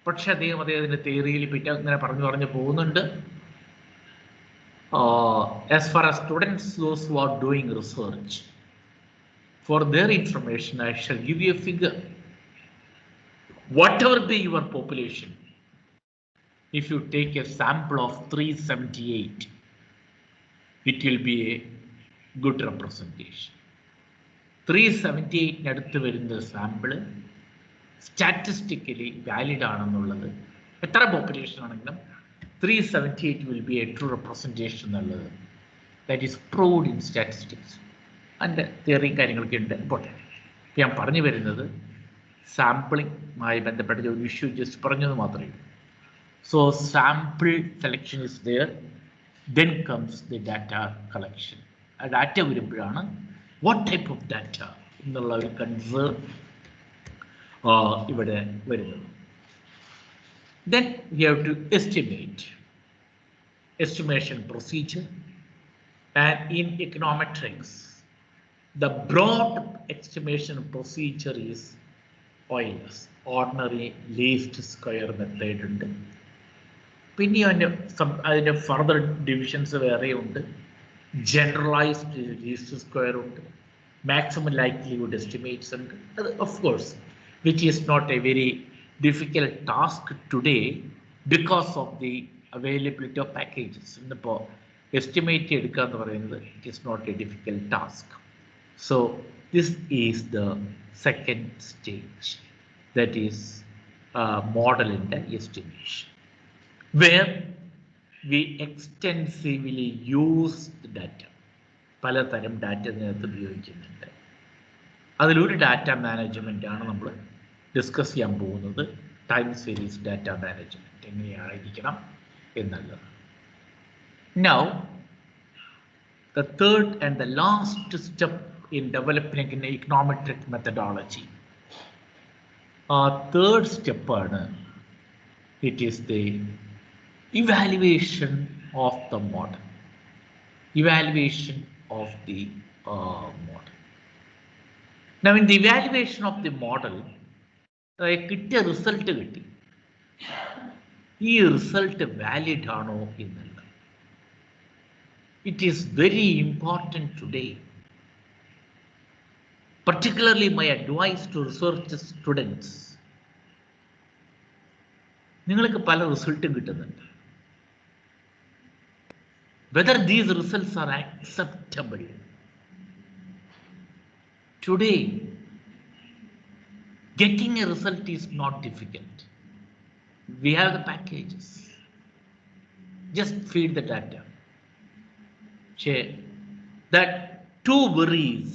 പക്ഷെ അദ്ദേഹത്തിൻ്റെ തിയറിയിൽ പിന്നെ ഇങ്ങനെ പറഞ്ഞു പോകുന്നുണ്ട്. As far as students, those who are doing research, for their information, I shall give you a figure. Whatever be your population, if you take a sample of 378, it will be a good representation. 378 അടുത്ത് വരുന്ന sample statistically valid ആണെന്നുള്ളത്, എത്ര population ആണെങ്കിലും 378 will be a true representation എന്നുള്ളത്, that is proved in statistics. അതിൻ്റെ തിയറിയും കാര്യങ്ങളൊക്കെ ഉണ്ട്. Important. ഞാൻ പറഞ്ഞു വരുന്നത് സാമ്പിളിങ്ങുമായി ബന്ധപ്പെട്ട ഒരു ഇഷ്യൂ ജസ്റ്റ് പറഞ്ഞത് മാത്രമേ ഉള്ളൂ. So sample selection is there, then comes the data collection. ആ ഡാറ്റ വരുമ്പോഴാണ് വാട്ട് ടൈപ്പ് ഓഫ് ഡാറ്റ എന്നുള്ള ഒരു കൺസേൺ ഇവിടെ വരുന്നത്. Then we have to estimate. Estimation procedure. And in econometrics, the broad estimation procedure is Euler's ordinary least square method ഉണ്ട്. പിന്നെ അതിൻ്റെ further divisions വേറെ ഉണ്ട്. ജനറലൈസ്ഡ് ലീസ്റ്റ് സ്ക്വയർ ഉണ്ട്, മാക്സിമം ലൈക്ലിഹുഡ് എസ്റ്റിമേറ്റ്സ് ഉണ്ട്. അത് of course which is not a very difficult task today because of the availability of packages. ഇപ്പോൾ estimate എടുക്കുക എന്ന് പറയുന്നത് it is not a difficult task. So this is the second stage, that is model in the estimation, where we extensively use the data. പലതരം data ഇതിനകത്ത് ഉപയോഗിക്കുന്നുണ്ട്. അതിലൊരു data management ആണ് നമ്മൾ ഡിസ്കസ് ചെയ്യാൻ പോകുന്നത്, ടൈം സീരീസ് ഡാറ്റ മാനേജ്മെൻറ്റ് എങ്ങനെയായിരിക്കണം എന്നുള്ളത്. Now, the third and the last step in developing an econometric methodology. Third step ആണ്, it is the evaluation of the model. Evaluation of the model. Now, in the evaluation of the model, കിട്ടിയ result കിട്ടി, ഈ result valid ആണോ എന്നുള്ളത്. It is very important today. Particularly my advice to research students. നിങ്ങൾക്ക് പല റിസൾട്ടും കിട്ടുന്നുണ്ട്. Whether these results are acceptable. Today, getting a result is not difficult. We have the packages. Just feed the data. That two worries,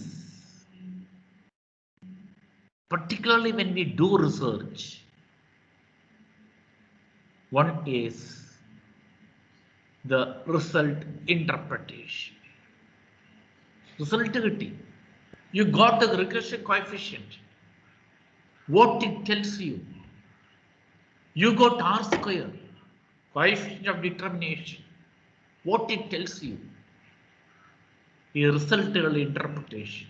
particularly when we do research. One is the result interpretation. Result kitti. You got the regression coefficient. What it tells you. You got R square, coefficient of determination. What it tells you. ഈ റിസൾട്ടുകളുടെ interpretation.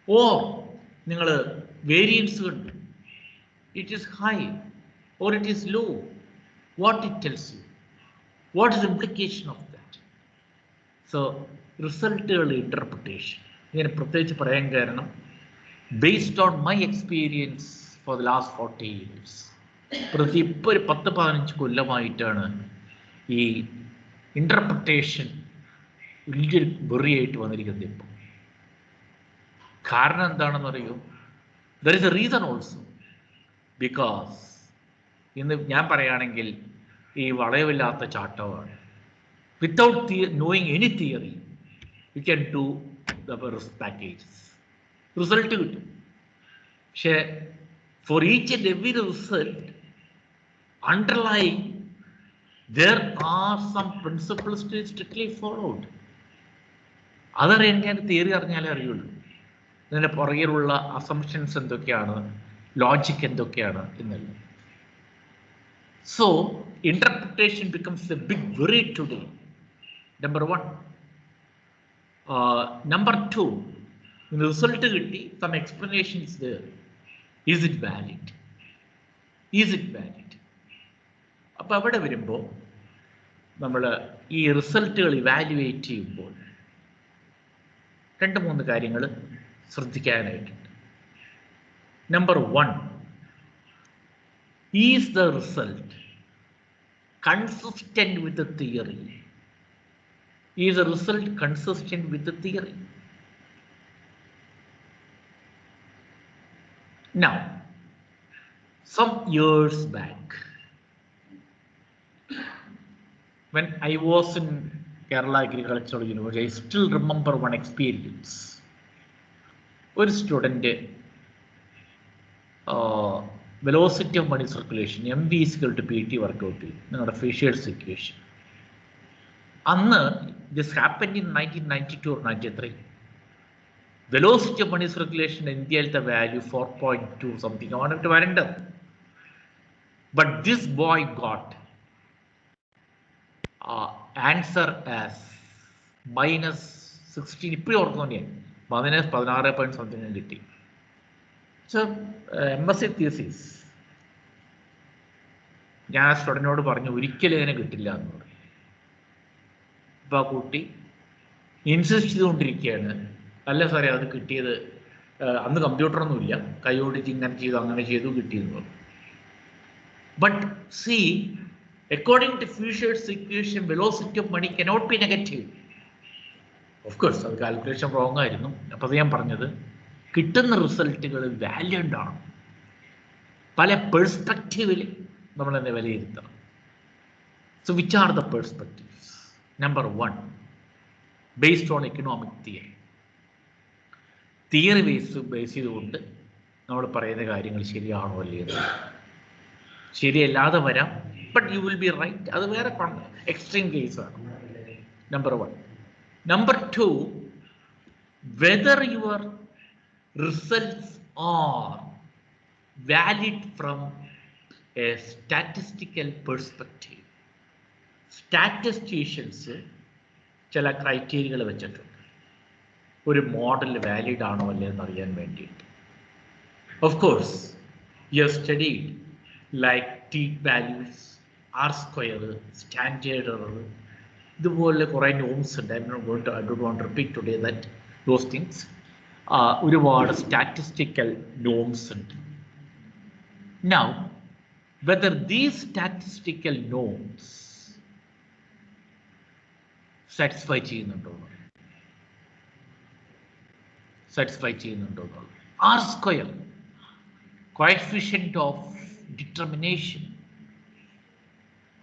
Or നിങ്ങൾ variance കണ്ടു, it is high, or it is low, what it tells you, what is the implication of that. So റിസൾട്ടുകൾ interpretation ഇങ്ങനെ പ്രത്യേകിച്ച് പറയാൻ കാരണം based on my experience for the last 40 years, പ്രതി ഇപ്പോൾ ഒരു 10-15 കൊല്ലമായിട്ടാണ് ഈ ഇൻ്റർപ്രിട്ടേഷൻ വലിയൊരു വെറിയായിട്ട് വന്നിരിക്കുന്നത്. ഇപ്പോൾ കാരണം എന്താണെന്ന് അറിയൂ, there is A reason also. Because ഇന്ന് ഞാൻ പറയുകയാണെങ്കിൽ ഈ വളയമില്ലാത്ത ചാട്ടമാണ്. Without knowing any theory, you can do the risk packages. Result കിട്ടും. പക്ഷേ for each and every result, underlying, there are some principles to strictly followed. അതറിയാൻ ഞാൻ തിയറി അറിഞ്ഞാലേ അറിയുള്ളൂ. ഇതിൻ്റെ പുറകിലുള്ള അസംഷൻസ് എന്തൊക്കെയാണ്, ലോജിക് എന്തൊക്കെയാണ് എന്നുള്ളത്. So interpretation becomes a big worry today. Number one. Number two, in the result കിട്ടി, some explanation is there. Is it valid? Is it valid? അപ്പോൾ അവിടെ വരുമ്പോൾ നമ്മൾ ഈ റിസൾട്ടുകൾ ഇവാലുവേറ്റ് ചെയ്യുമ്പോൾ 2-3 കാര്യങ്ങൾ ശ്രദ്ധിക്കാനായിട്ടുണ്ട്. Number 1, is the result consistent with the theory? Is the result consistent with the theory? Now, some years back, when I was in Kerala Agricultural University, I still remember one experience. ഒരു student velocity of money circulation MV=PT work out ചെയ്യും, നിങ്ങളുടെ Fisher's equation. അന്ന് this happened in 1992 or 93. Velocity of money circulation in India, the value 4.2 something. I wanted to wonder. But this boy got answer as -16. ഇപ്പോൾ ഓർക്കുന്നു ഞാൻ, -16 point something കിട്ടി. So MSc thesis ഞാൻ ആ സ്റ്റുഡൻറ്റിനോട് പറഞ്ഞു ഒരിക്കലും ഇതിനെ കിട്ടില്ല എന്ന് പറഞ്ഞു. അപ്പോൾ ആ കുട്ടി ഇൻസിസ്റ്റ് ചെയ്തുകൊണ്ടിരിക്കുകയാണ്, അല്ല സാറേ അത് കിട്ടിയത് അന്ന് കമ്പ്യൂട്ടറൊന്നുമില്ല, കൈയോടിച്ച് ഇങ്ങനെ ചെയ്തു അങ്ങനെ ചെയ്തു കിട്ടിയെന്ന് പറഞ്ഞു. But see, according to Fisher's equation, velocity of money cannot be negative. Of course അത് കാൽക്കുലേഷൻ റോങ് ആയിരുന്നു. അപ്പോൾ അത് ഞാൻ പറഞ്ഞത്, കിട്ടുന്ന റിസൾട്ടുകൾ വാല്യൂഡ് ആണ്. പല പെർസ്പെക്റ്റീവിൽ നമ്മളെന്നെ വിലയിരുത്തണം. So which are the perspectives? Number 1, based on economic theory. തിയറി ബേസ് ചെയ്തുകൊണ്ട് നമ്മൾ പറയുന്ന കാര്യങ്ങൾ ശരിയാണോ അല്ലയോ? ശരിയല്ലാതെ വരാം, but you will be right. അത് വേറെ എക്സ്ട്രീം കേസാണ്. Number 1. Number 2, whether your results are valid from a statistical perspective. Statisticians ചില ക്രൈറ്റീരിയകൾ വെച്ചിട്ടുണ്ട്, ഒരു മോഡൽ വാലിഡ് ആണോ അല്ലേ എന്നറിയാൻ വേണ്ടിയിട്ട്. Of course you have studied like T values, R², standard error, ഇതുപോലെ കുറേ നോംസ് ഉണ്ട്. I don't want to repeat today that those things. ഒരുപാട് സ്റ്റാറ്റിസ്റ്റിക്കൽ നോംസ് ഉണ്ട്. Now whether these statistical norms satisfy ചെയ്യുന്നുണ്ടോ? R², coefficient of determination,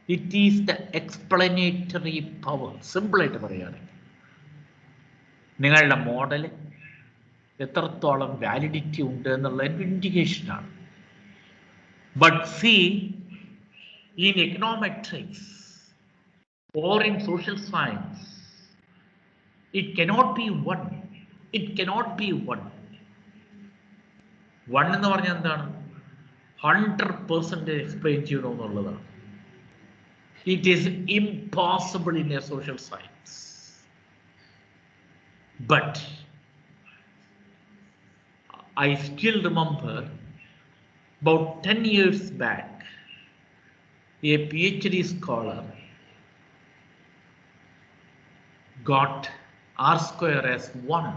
it is the explanatory power. Simple ആയിട്ട് പറയുകയാണെങ്കിൽ നിങ്ങളുടെ model എത്രത്തോളം വാലിഡിറ്റി ഉണ്ട് എന്നുള്ള ഇൻഡിക്കേഷനാണ്. But see, in econometrics or in social science, it cannot be one. It cannot be one. One എന്ന് പറഞ്ഞാൽ എന്താണ്? 100% explain ചെയ്യണമെന്നുള്ളതാണ്. It is impossible in a social science. But I still remember about 10 years back, a PhD scholar got R square as 1.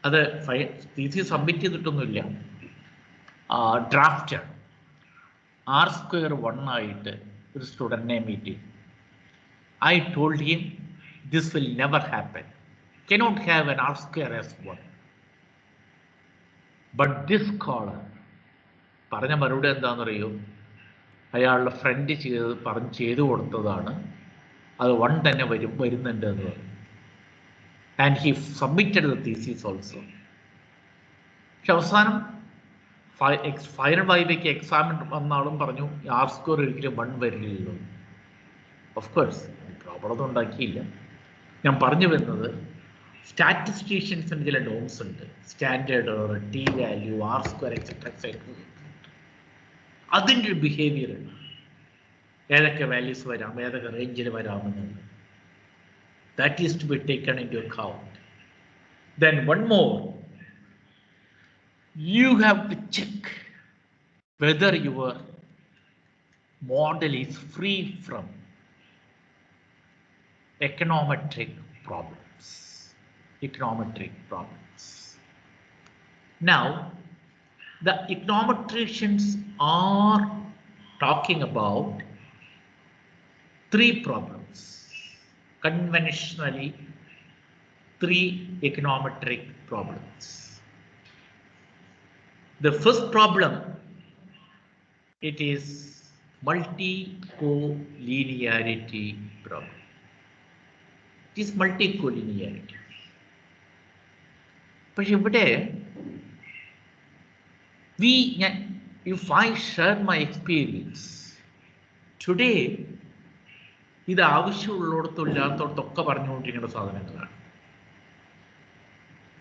അത് thesis submit ചെയ്തിട്ടൊന്നുമില്ല, draft R square 1 ആയിട്ട് ഒരു സ്റ്റുഡൻറ്റിനെ meet ചെയ്തു. I told him this will never happen. Cannot have an R square as 1. But this scholar പറഞ്ഞ മറുപടി എന്താണെന്നറിയോ? അയാളുടെ ഫ്രണ്ട് ചെയ്തു കൊടുത്തതാണ്, അത് 1 തന്നെ വരുന്നുണ്ട് എന്ന് പറഞ്ഞു. And he submitted the thesis also. പക്ഷെ അവസാനം ഫൈനൽ വൈവയ്ക്ക് എക്സാം വന്നാളും പറഞ്ഞു R square ഒരിക്കലും 1 വരില്ലല്ലോ. ഓഫ് കോഴ്സ് പ്രോബ്ലം ഒന്നും ഉണ്ടാക്കിയില്ല. ഞാൻ പറഞ്ഞു വരുന്നത് സ്റ്റാറ്റിസ്റ്റീഷ്യൻസിന് ചില നോംസ് ഉണ്ട്, standard error, T value, R square etcetera etcetera. അതിൻ്റെ ഒരു ബിഹേവിയർ ഉണ്ട്, ഏതൊക്കെ വാല്യൂസ് വരാം, ഏതൊക്കെ റേഞ്ചിൽ വരാമെന്നുള്ളത്. That is to be taken into account. Then one more, you have to check whether your model is free from econometric problems. Now, the econometricians are talking about 3 problems. Conventionally, 3 econometric problems. The first problem, it is multi-collinearity problem. It is multi-collinearity. പക്ഷെ ഇവിടെ if I share my experience today, ഇത് ആവശ്യമുള്ളിടത്തും ഇല്ലാത്തടത്തൊക്കെ പറഞ്ഞുകൊണ്ടിരിക്കേണ്ട സാധനങ്ങളാണ്.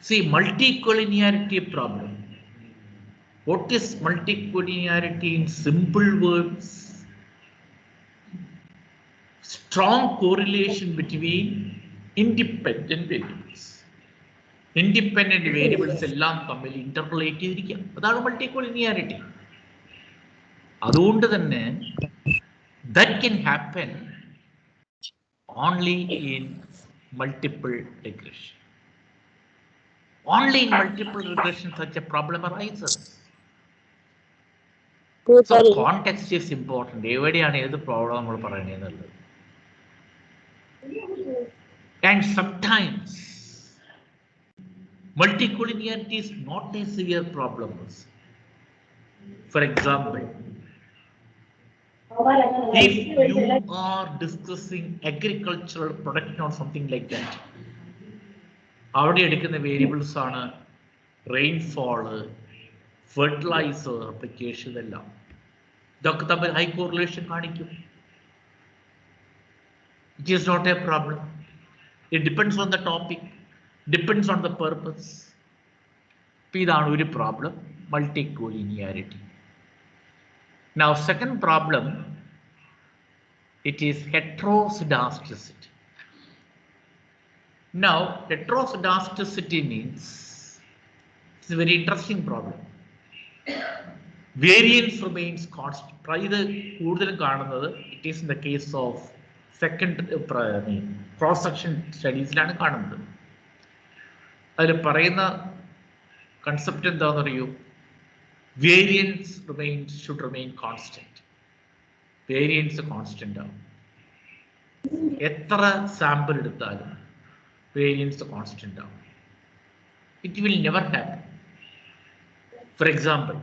See, multicollinearity problem. What is multicollinearity in simple words? Strong correlation between independent variables. Independent variables എല്ലാം തമ്മിൽ interpolate ചെയ്തിരിക്കുക, അതാണ് മൾട്ടികോളിനിയാരിറ്റി. അതുകൊണ്ട് തന്നെ that can happen only in multiple regression. Only in multiple regression such a problem arises. So context is important. എവിടെയാണ് ഏത് problem നമ്മൾ പറയണേന്നുള്ളത്. And sometimes multicollinearity is not a severe problem. For example, if you are discussing agricultural production or something like that, അവിടെ എടുക്കുന്ന variables ആണ് rainfall, fertiliser application, ഇതെല്ലാം. ഇതൊക്കെ തമ്മിൽ high correlation കാണിക്കും. It is not a problem. It depends on the topic, depends on the purpose. ഇതാണ് ഒരു problem, multicollinearity. Now, second problem, it is heteroscedasticity. Now, heteroscedasticity means it's a very interesting problem. Variance remains constant. ഇത് കൂടുതലും കാണുന്നത് it is in the case of second cross section സ്റ്റഡീസിലാണ് കാണുന്നത്. അതിൽ പറയുന്ന concept എന്താണെന്ന് അറിയൂ? Variance should remain constant. Variance constant ആവും. എത്ര സാമ്പിൾ എടുത്താലും വേരിയൻസ് കോൺസ്റ്റന്റ് ആവും. It will never happen. For example,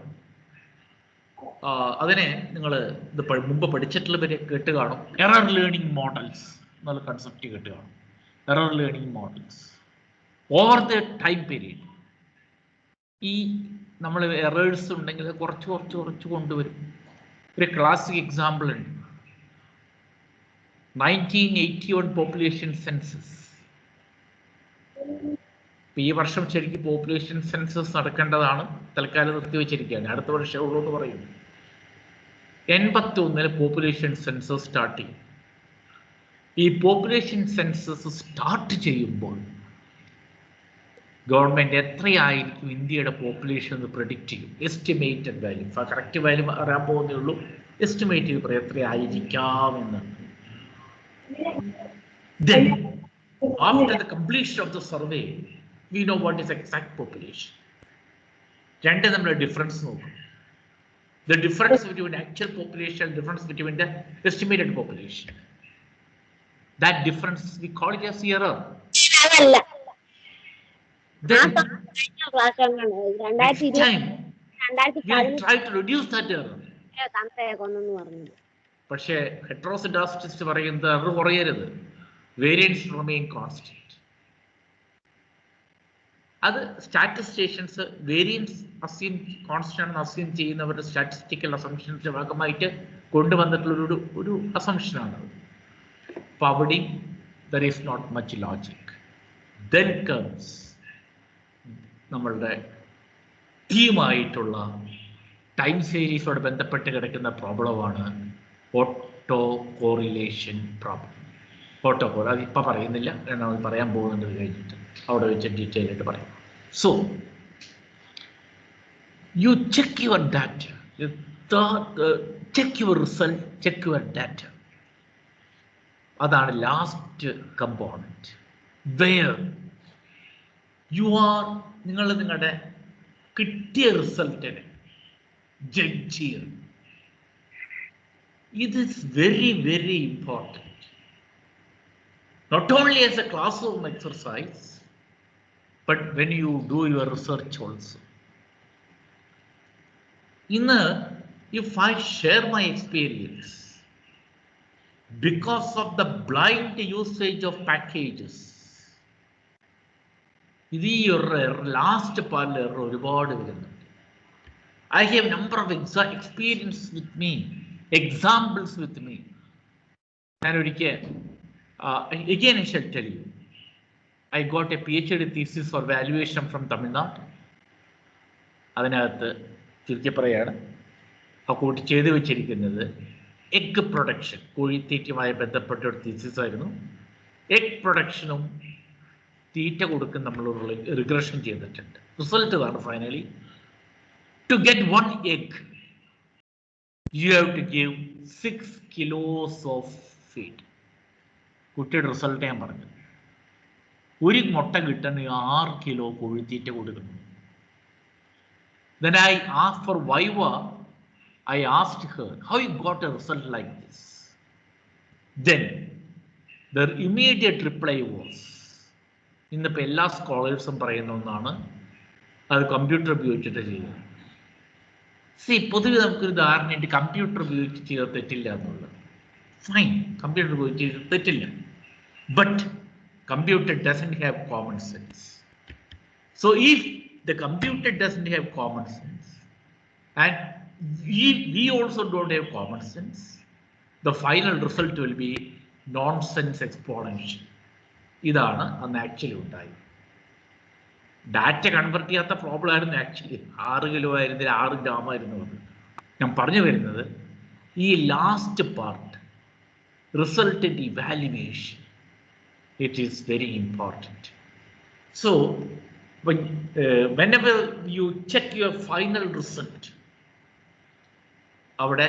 അതിനെ നിങ്ങൾ ഇത് മുമ്പ് പഠിച്ചിട്ടുള്ളവരെ കേട്ട് കാണും, എറർ ലേണിംഗ് മോഡൽസ് എന്നുള്ള കൺസെപ്റ്റ് കേട്ട് കാണും. Error learning models over the time period ഈ നമ്മൾ എറേഴ്സ് ഉണ്ടെങ്കിൽ കുറച്ച് കൊണ്ടുവരും. ഒരു ക്ലാസിക് എക്സാമ്പിൾ ഉണ്ട്, 1981 പോപ്പുലേഷൻ സെൻസസ്. ഈ വർഷം ശരിക്കും പോപ്പുലേഷൻ സെൻസസ് നടക്കേണ്ടതാണ്, തൽക്കാലം നിർത്തിവെച്ചിരിക്കുകയാണ്, അടുത്ത വർഷം ഉള്ളൂ എന്ന് പറയുന്നു. 81 പോപ്പുലേഷൻ സെൻസസ് സ്റ്റാർട്ട് ചെയ്യും. ഈ പോപ്പുലേഷൻ സെൻസസ് സ്റ്റാർട്ട് ചെയ്യുമ്പോൾ ഗവൺമെന്റ് എത്രയായിരിക്കും ഇന്ത്യയുടെ പോപ്പുലേഷൻ എന്ന് പ്രെഡിക്റ്റ് ചെയ്യും. എസ്റ്റിമേറ്റഡ് വാല്യൂ, കറക്റ്റ് വാല്യൂ അറിയാൻ പോകുന്നേ ഉള്ളൂ, എസ്റ്റിമേറ്റ് ചെയ്ത് പറയാം എത്ര ആയിരിക്കാമെന്ന്. Then, after the completion of the survey, we know what is exact population. രണ്ട് നമ്മൾ ഡിഫറൻസ് നോക്കും. The difference between actual population, difference between the estimated population. That difference we call it as error. Then next time we try to reduce that error. പക്ഷേ heteroscedasticity പറയുന്നത് error കുറയരുത്, variance remain constant. അത് statisticians variance assume constant assume ചെയ്യുന്നവരുടെ statistical അസംഷൻസിന്റെ ഭാഗമായിട്ട് കൊണ്ടുവന്നിട്ടുള്ള ഒരു അസംഷനാണ്. അപ്പൊ അവിടെയും there is not much logic. Then comes നമ്മളുടെ തീമായിട്ടുള്ള ടൈം സീരീസോട് ബന്ധപ്പെട്ട് കിടക്കുന്ന പ്രോബ്ലമാണ് ഓട്ടോ കോറിലേഷൻ പ്രോബ്ലം. അതിപ്പോൾ പറയുന്നില്ല, രണ്ടാമത് പറയാൻ പോകുന്നത് കഴിഞ്ഞിട്ട് അവിടെ വെച്ച് ഡീറ്റെയിൽ ആയിട്ട് പറയാം. So you check your data, check your result, check your data. അതാണ് last component. Where you are, നിങ്ങൾ നിങ്ങളുടെ കിട്ടിയ റിസൾട്ടിനെ ജഡ്ജ് ചെയ്യണം. ഇത് is very very important. Not only as a classroom exercise, but when you do your research also. If I share my experience, because of the blind usage of packages, last part ഒരുപാട് വരുന്നുണ്ട്. I have number of experience with me, examples with me. ഞാൻ ഒരിക്കൽ again I shall tell you, I got a PhD thesis for valuation from Tamil Nadu. അതിനകത്ത് ചുരുക്കി പറയാണ്, ആ കൂട്ടി ചെയ്തു വെച്ചിരിക്കുന്നത് എഗ് പ്രൊഡക്ഷൻ, കോഴിത്തീറ്റയുമായി ബന്ധപ്പെട്ട ഒരു തീസിസ് ആയിരുന്നു. എഗ് പ്രൊഡക്ഷനും തീറ്റ കൊടുക്കും നമ്മൾ റിഗ്രഷൻ ചെയ്തിട്ടുണ്ട്. റിസൾട്ട് ഇതാണ് finally, to get 1 egg you have to give 6 kilos of feed. കുട്ടിയുടെ റിസൾട്ട് ഞാൻ പറഞ്ഞു, ഒരു മുട്ട കിട്ടണമെങ്കിൽ 6 കിലോ കോഴിത്തീറ്റ കൊടുക്കുന്നു. Then I asked for Viva, I asked her, how you got a result like this? Then their immediate reply was, ഇന്നിപ്പോൾ എല്ലാ സ്കോളേഴ്സും പറയുന്ന ഒന്നാണ്, അത് കമ്പ്യൂട്ടർ ഉപയോഗിച്ചിട്ട് ചെയ്യുക. പൊതുവെ നമുക്കൊരു ധാരണയുണ്ട് കമ്പ്യൂട്ടർ ഉപയോഗിച്ച് ചെയ്താൽ തെറ്റില്ല എന്നുള്ളത്. ഫൈൻ, കമ്പ്യൂട്ടർ ഉപയോഗിച്ച് ചെയ്താൽ തെറ്റില്ല. But computer doesn't have common sense. So if the computer doesn't have common sense and we also don't have common sense, the final result will be nonsense exponential. ഇതാണ് അന്ന് actually ഉണ്ടായി. Data convert ചെയ്യാത്ത problem ആയിരുന്നു actually. 6 kilo ആയിരുന്നില്ല, 6 gram ആയിരുന്നു. ഞാൻ പറഞ്ഞു വരുന്നത് ഈ ലാസ്റ്റ് പാർട്ട്, റിസൾട്ടിൻ്റെ evaluation, it is very important. So whenever you check your final result, അവിടെ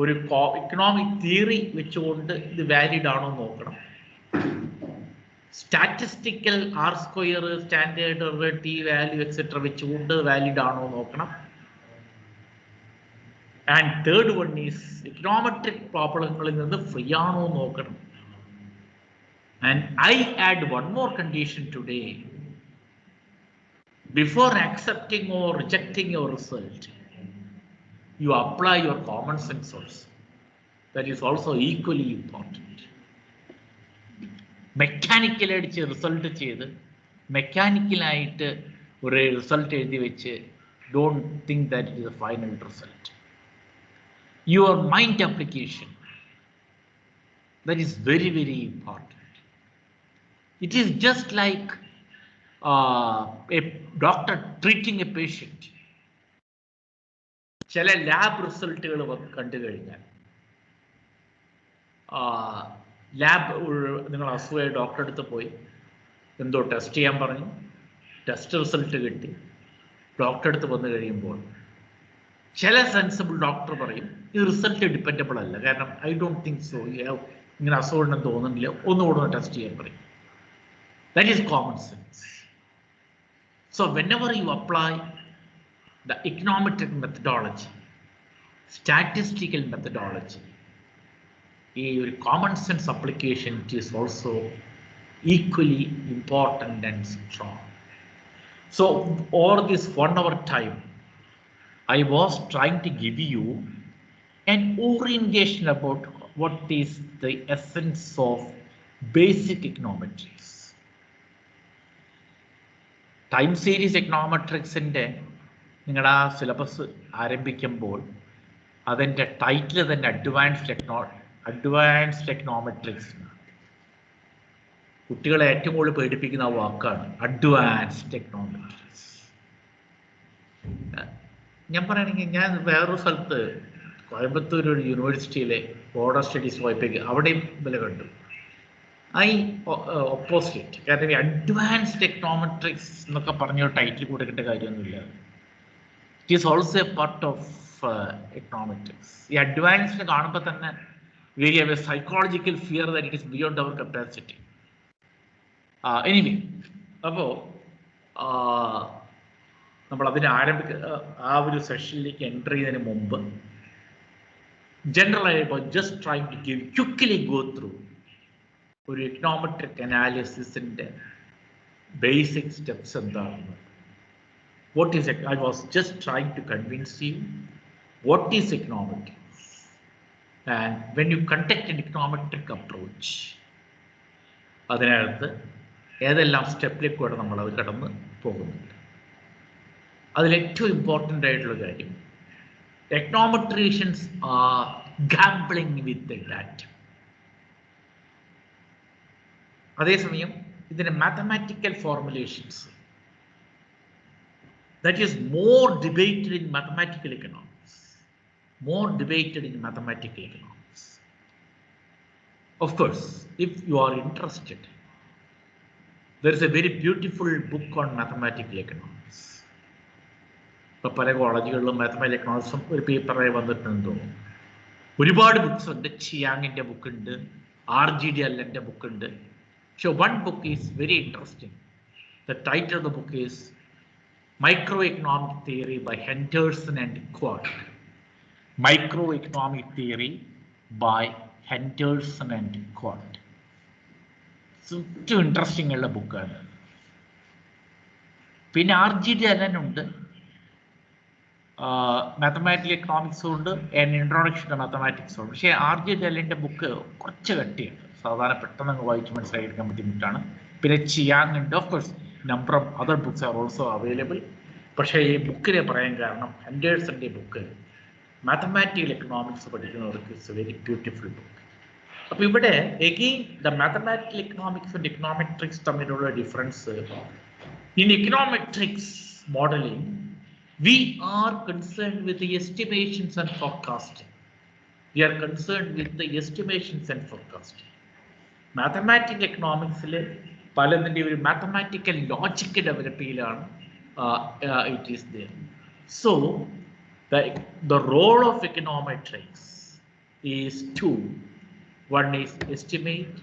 ഒരു ഇക്കണോമിക് തിയറി വെച്ചുകൊണ്ട് ഇത് വാലിഡ് ആണോ നോക്കണം. Statistical R square, standard error, T value etcetera വെച്ചുകൊണ്ട് വാലിഡ് ആണോ നോക്കണം. And third one is econometric പ്രോബ്ലങ്ങളിൽ നിന്ന് ഫ്രീ ആണോ നോക്കണം. And I add one more condition today. Before accepting or rejecting your result, you apply your common sense also. That is also equally important. Mechanical result ചെയ്ത് മെക്കാനിക്കലായിട്ട് ഒരു result എഴുതി വെച്ച് don't think that it is the final result. Your mind application, that is very very important. It is just like a doctor treating a patient. ചില lab റിസൾട്ടുകൾ കണ്ടു കഴിഞ്ഞാൽ നിങ്ങൾ അസുഖമായ ഡോക്ടറെ അടുത്ത് പോയി എന്തോ ടെസ്റ്റ് ചെയ്യാൻ പറഞ്ഞു, ടെസ്റ്റ് റിസൾട്ട് കിട്ടി, ഡോക്ടറെ അടുത്ത് വന്നു കഴിയുമ്പോൾ ചില സെൻസിബിൾ ഡോക്ടർ പറയും ഈ റിസൾട്ട് ഡിപ്പെൻഡബിൾ അല്ല. കാരണം ഐ ഡോണ്ട് തിങ്ക് സോ ഇങ്ങനെ അസുഖം തോന്നുന്നില്ല, ഒന്നുകൂടെ ടെസ്റ്റ് ചെയ്യാൻ പറയും. That is common sense. So whenever U apply the econometric methodology, statistical methodology, a common sense application, it is also equally important and strong. So all this 1 hour time I was trying to give you an orientation about what is the essence of basic econometrics. Time series econometrics ന്റെ നിങ്ങളുടെ ആ syllabus ആരംഭിക്കുമ്പോൾ അതിൻ്റെ title തന്നെ advanced econometrics. കുട്ടികളെ ഏറ്റവും കൂടുതൽ പേടിപ്പിക്കുന്ന ആ വാക്കാണ് അഡ്വാൻസ്ഡ് എക്കണോമെട്രിക്സ്. ഞാൻ പറയുകയാണെങ്കിൽ, ഞാൻ വേറൊരു സ്ഥലത്ത് കോയമ്പത്തൂർ ഒരു യൂണിവേഴ്സിറ്റിയിലെ ബോർഡർ സ്റ്റഡീസ് പോയപ്പോഴേക്ക് അവിടെയും വില കണ്ടു. I opposite. കാരണം ഈ അഡ്വാൻസ്ഡ് എക്കണോമെട്രിക്സ് എന്നൊക്കെ പറഞ്ഞ ടൈറ്റിൽ കൊടുക്കേണ്ട കാര്യമൊന്നുമില്ല. It is also a part of econometrics. The advanced കാണുമ്പോൾ തന്നെ we have a psychological fear that it is beyond our capacity. Anyway, അപ്പോൾ നമ്മൾ അതിനെ ആ ഒരു സെഷനിലേക്ക് എൻ്റർ ചെയ്യുന്നതിന് മുമ്പ് ജനറൽ ആയിട്ട് just trying to quickly go through ഒരു എക്കണോമെട്രിക് അനാലിസിസിൻ്റെ ബേസിക് സ്റ്റെപ്സ് എന്താണെന്ന്. What is it? I was just trying to convince you what is econometrics. And when you conduct an econometric approach, അതിനകത്ത് ഏതെല്ലാം സ്റ്റെപ്പിലേക്ക് കൂടെ നമ്മൾ അത് കടന്ന് പോകുന്നുണ്ട്. അതിലേറ്റവും ഇമ്പോർട്ടൻ്റ് ആയിട്ടുള്ള കാര്യം, econometricians are gambling with the data. അതേസമയം ഇതിൻ്റെ mathematical formulations, that is more debated in mathematical economics. Of course, if you are interested, there is a very beautiful book on mathematical economics. ഇപ്പോൾ പല കോളേജുകളിലും mathematical എക്കണോമിക്സും ഒരു പേപ്പറായി വന്നിട്ടുണ്ടെന്ന് തോന്നുന്നു. ഒരുപാട് books ഉണ്ട്. ചിയാങ്ങിൻ്റെ ബുക്കുണ്ട്, RGD അല്ലൻ്റെ ബുക്കുണ്ട്. പക്ഷെ one book is very interesting. The title of the book is Microeconomic Theory by Henderson and Quart. Microeconomic Theory by Henderson and Quart. ഏറ്റവും ഇൻട്രസ്റ്റിംഗ് ഉള്ള ബുക്കാണ്. പിന്നെ RGD അലൻ ഉണ്ട്, മാത്തമാറ്റിക്കൽ എക്കണോമിക്സും ഉണ്ട്, ആൻഡ് ഇൻട്രൊഡക്ഷൻ ടു മാത്തമാറ്റിക്സും ഉണ്ട്. പക്ഷേ RGD അലൻ്റെ book കുറച്ച് കട്ടിയാണ്, സാധാരണ പെട്ടെന്ന് അങ്ങ് വായിച്ച് മനസ്സിലാക്കിയെടുക്കാൻ ബുദ്ധിമുട്ടാണ്. പിന്നെ ചിയാങ് ഉണ്ട്. Of course number of other books are also available. പക്ഷേ ഈ ബുക്കിനെ പറയാൻ കാരണം ഹെൻഡേഴ്സന്റെ ബുക്ക് മാത്തമാറ്റിക്കൽ എക്കണോമിക്സ് പഠിക്കുന്നവർക്ക് it's a very beautiful book. അപ്പോൾ ഇവിടെ again the mathematical economics and econometrics തമ്മിലുള്ള difference, in econometrics modelling we are concerned with the estimations and forecasting. Mathematical എക്കണോമിക്സിൽ പലതിൻ്റെ ഒരു മാത്തമാറ്റിക്കൽ ലോജിക്ക് ഡെവലപ്പ് ചെയ്യലാണ്. It is there. So the role of econometrics is two. One is estimate,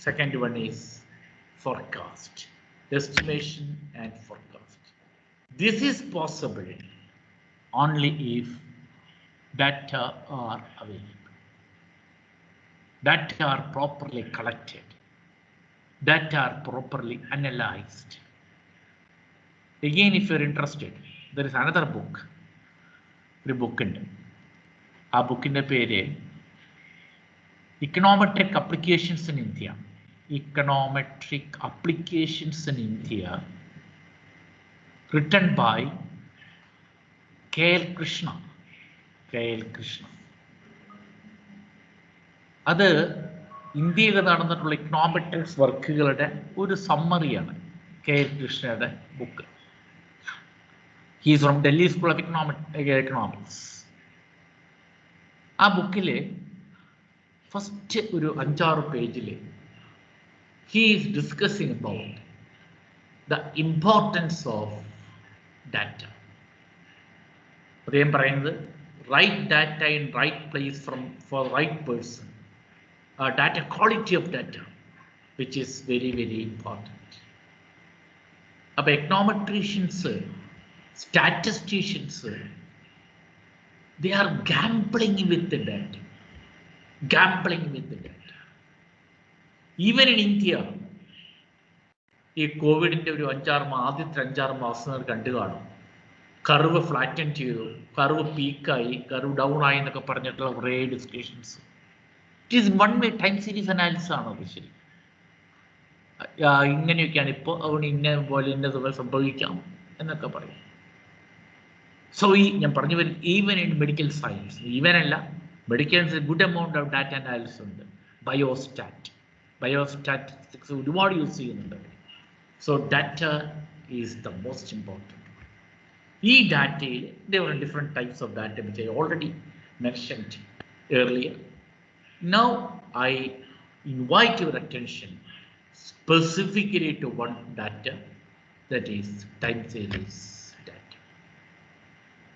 second one is forecast. Estimation and forecast. This is possible only if data are available, data are properly collected, data are properly analyzed. Again, if you're interested, there is another book. ഒരു ബുക്കുണ്ട്. ആ ബുക്കിൻ്റെ പേര് Econometric Applications in India. Econometric Applications in India, written by K.L. Krishna. അത് ഇന്ത്യയിൽ നടന്നിട്ടുള്ള econometrics വർക്കുകളുടെ ഒരു സമ്മറിയാണ് K.L. കൃഷ്ണയുടെ book. He is from Delhi School of Economics. ആ ബുക്കിൽ ഫസ്റ്റ് ഒരു 5-6 പേജിൽ he is discussing about the importance of data. അദ്ദേഹം പറയുന്നത് right data in right place for right person, data quality of data, which is very, very important. Econometricians, statisticians, they are gambling with the data. Gambling with the data. Even in India, ഈ കോവിഡിൻ്റെ ഒരു ആദ്യത്തെ 5-6 മാസം കണ്ടു കാണും. Curve flatten ചെയ്തു, curve പീക്കായി, curve down ആയി എന്നൊക്കെ പറഞ്ഞിട്ടുള്ള കുറേ discussions. It is one way time series analysis ആണോ അത്? ശരി, ഇങ്ങനെയൊക്കെയാണ് ഇപ്പോൾ, അതുകൊണ്ട് ഇന്ന പോലെ ഇന്ന സംഭവിക്കാം എന്നൊക്കെ പറയും. സോ ഞാൻ പറഞ്ഞു വരും, even in medical science, even അല്ല, medical good amount of data analysis ഉണ്ട്. ബയോസ്റ്റാറ്റിസ്റ്റിക്സ് ഒരുപാട് യൂസ് ചെയ്യുന്നുണ്ട്. So data is the most important. ഈ ഡാറ്റയിൽ there are different types of data which I already mentioned earlier. Now I invite your attention specifically to one data, that is time series data.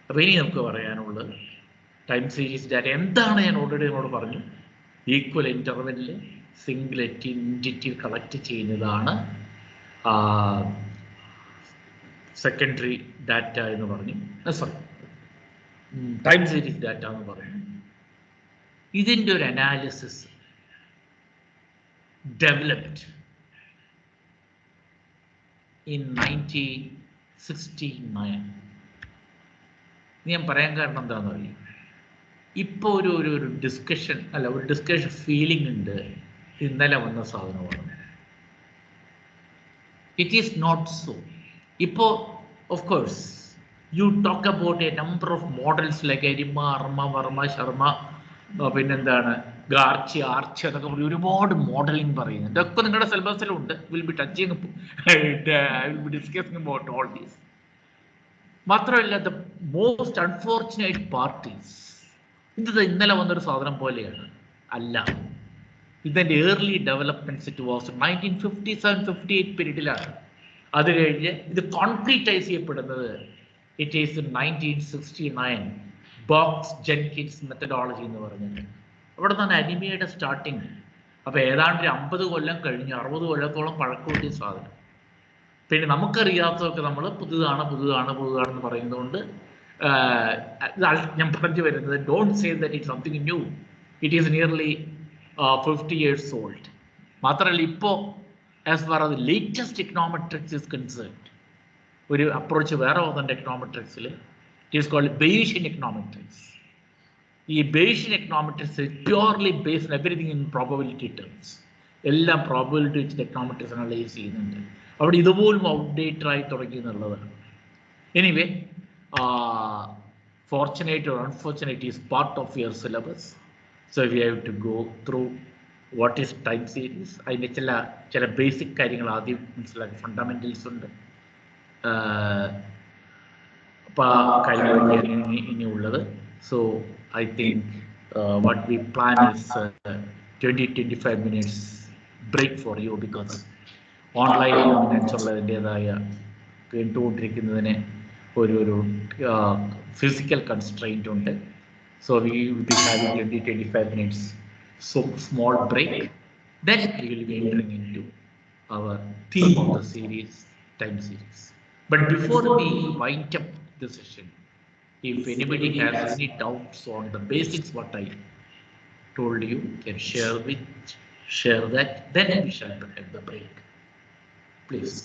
അപ്പോൾ ഇനി നമുക്ക് പറയാനുള്ളത് time series data എന്താണ്. ഞാൻ already നിങ്ങളോട് പറഞ്ഞു, ഈക്വൽ ഇൻ്റർവെല്ലിൽ സിംഗിൾ എൻറ്റിറ്റി കളക്ട് ചെയ്യുന്നതാണ് secondary data എന്ന് പറഞ്ഞു, ടൈം സീരീസ് ഡാറ്റ എന്ന് പറഞ്ഞു. ഇതിൻ്റെ ഒരു അനാലിസിസ് ഡെവലപ്ഡ് ഇൻ 1969. ഞാൻ പറയാൻ കാരണം എന്താണെന്ന് അറിയാം, ഇപ്പോൾ ഒരു ഡിസ്കഷൻ ഫീലിംഗ് ഉണ്ട്, ഇന്നലെ വന്ന സാധനമാണ്. It is not so. ഇപ്പോൾ of course you talk about a number of models like ARIMA, ARMA, VARMA, Sharma, പിന്നെന്താണ് ഗാർച്ചി, ആർച്ചി എന്നൊക്കെ പറഞ്ഞ് ഒരുപാട് മോഡലിംഗ് പറയുന്നുണ്ട്. ഇതൊക്കെ നിങ്ങളുടെ സിലബസിലുണ്ട്. Will be touching, I will be discussing about all these. മാത്രമല്ല, ദ മോസ്റ്റ് അൺഫോർച്ചുനേറ്റ് പാർട്ടീസ്, ഇത് ഇന്നലെ വന്നൊരു സാധനം പോലെയാണ് അല്ല. ഇതിൻ്റെ ഏർലി ഡെവലപ്മെന്റ്സ് ഇറ്റ് വാസ് 1957-58 പീരീഡിലാണ്. അത് കഴിഞ്ഞ് ഇത് കോൺക്രീറ്റൈസ് ചെയ്യപ്പെടുന്നത് it is 1969 Box Jenkins methodology എന്ന് പറഞ്ഞിട്ട്. അവിടെ നിന്നാണ് അനിമയുടെ സ്റ്റാർട്ടിങ്. അപ്പോൾ ഏതാണ്ട് 50 കൊല്ലം കഴിഞ്ഞ് 60 കൊല്ലത്തോളം പഴക്കൂട്ടിയ സാധനം. പിന്നെ നമുക്കറിയാത്തതൊക്കെ നമ്മൾ പുതുതാണെന്ന് പറയുന്നതുകൊണ്ട് ഞാൻ പറഞ്ഞു വരുന്നത്, don't say that it something new. It is nearly 50 years old. മാത്രമല്ല, ഇപ്പോൾ as far as latest econometrics is concerned, ഒരു അപ്രോച്ച് വേറെ വന്നിട്ടുണ്ട് എക്കണോമെട്രിക്സിൽ. It is called Bayesian econometrics. ഈ Bayesian econometrics purely based everything in probability terms. എല്ലാം probability വെച്ചിട്ട് econometrics analyse ചെയ്യുന്നുണ്ട്. അവിടെ ഇതുപോലും ഔട്ട്ഡേറ്റഡ് ആയി തുടങ്ങി എന്നുള്ളതാണ്. Anyway, fortunate or unfortunate is part of your syllabus. So we have to go through what is time series. അതിൻ്റെ ചില ബേസിക് കാര്യങ്ങൾ ആദ്യം മനസ്സിലാക്കി, ഫണ്ടമെന്റൽസ് ഉണ്ട്. അപ്പോൾ ആ കാര്യങ്ങളൊക്കെയാണ് ഇനിയുള്ളത്. So I think what we plan is 20-25 minutes break for you, because online ഉള്ളതിൻ്റെതായ കേട്ടുകൊണ്ടിരിക്കുന്നതിന് ഒരു physical constraint ഉണ്ട്. So we will be having 20-25 minutes so small break, then we will be entering into our theme of the series, time series. But before we wind up the session, if anybody has any doubts on the basics what I told you, can share that, then we shall have the break, please.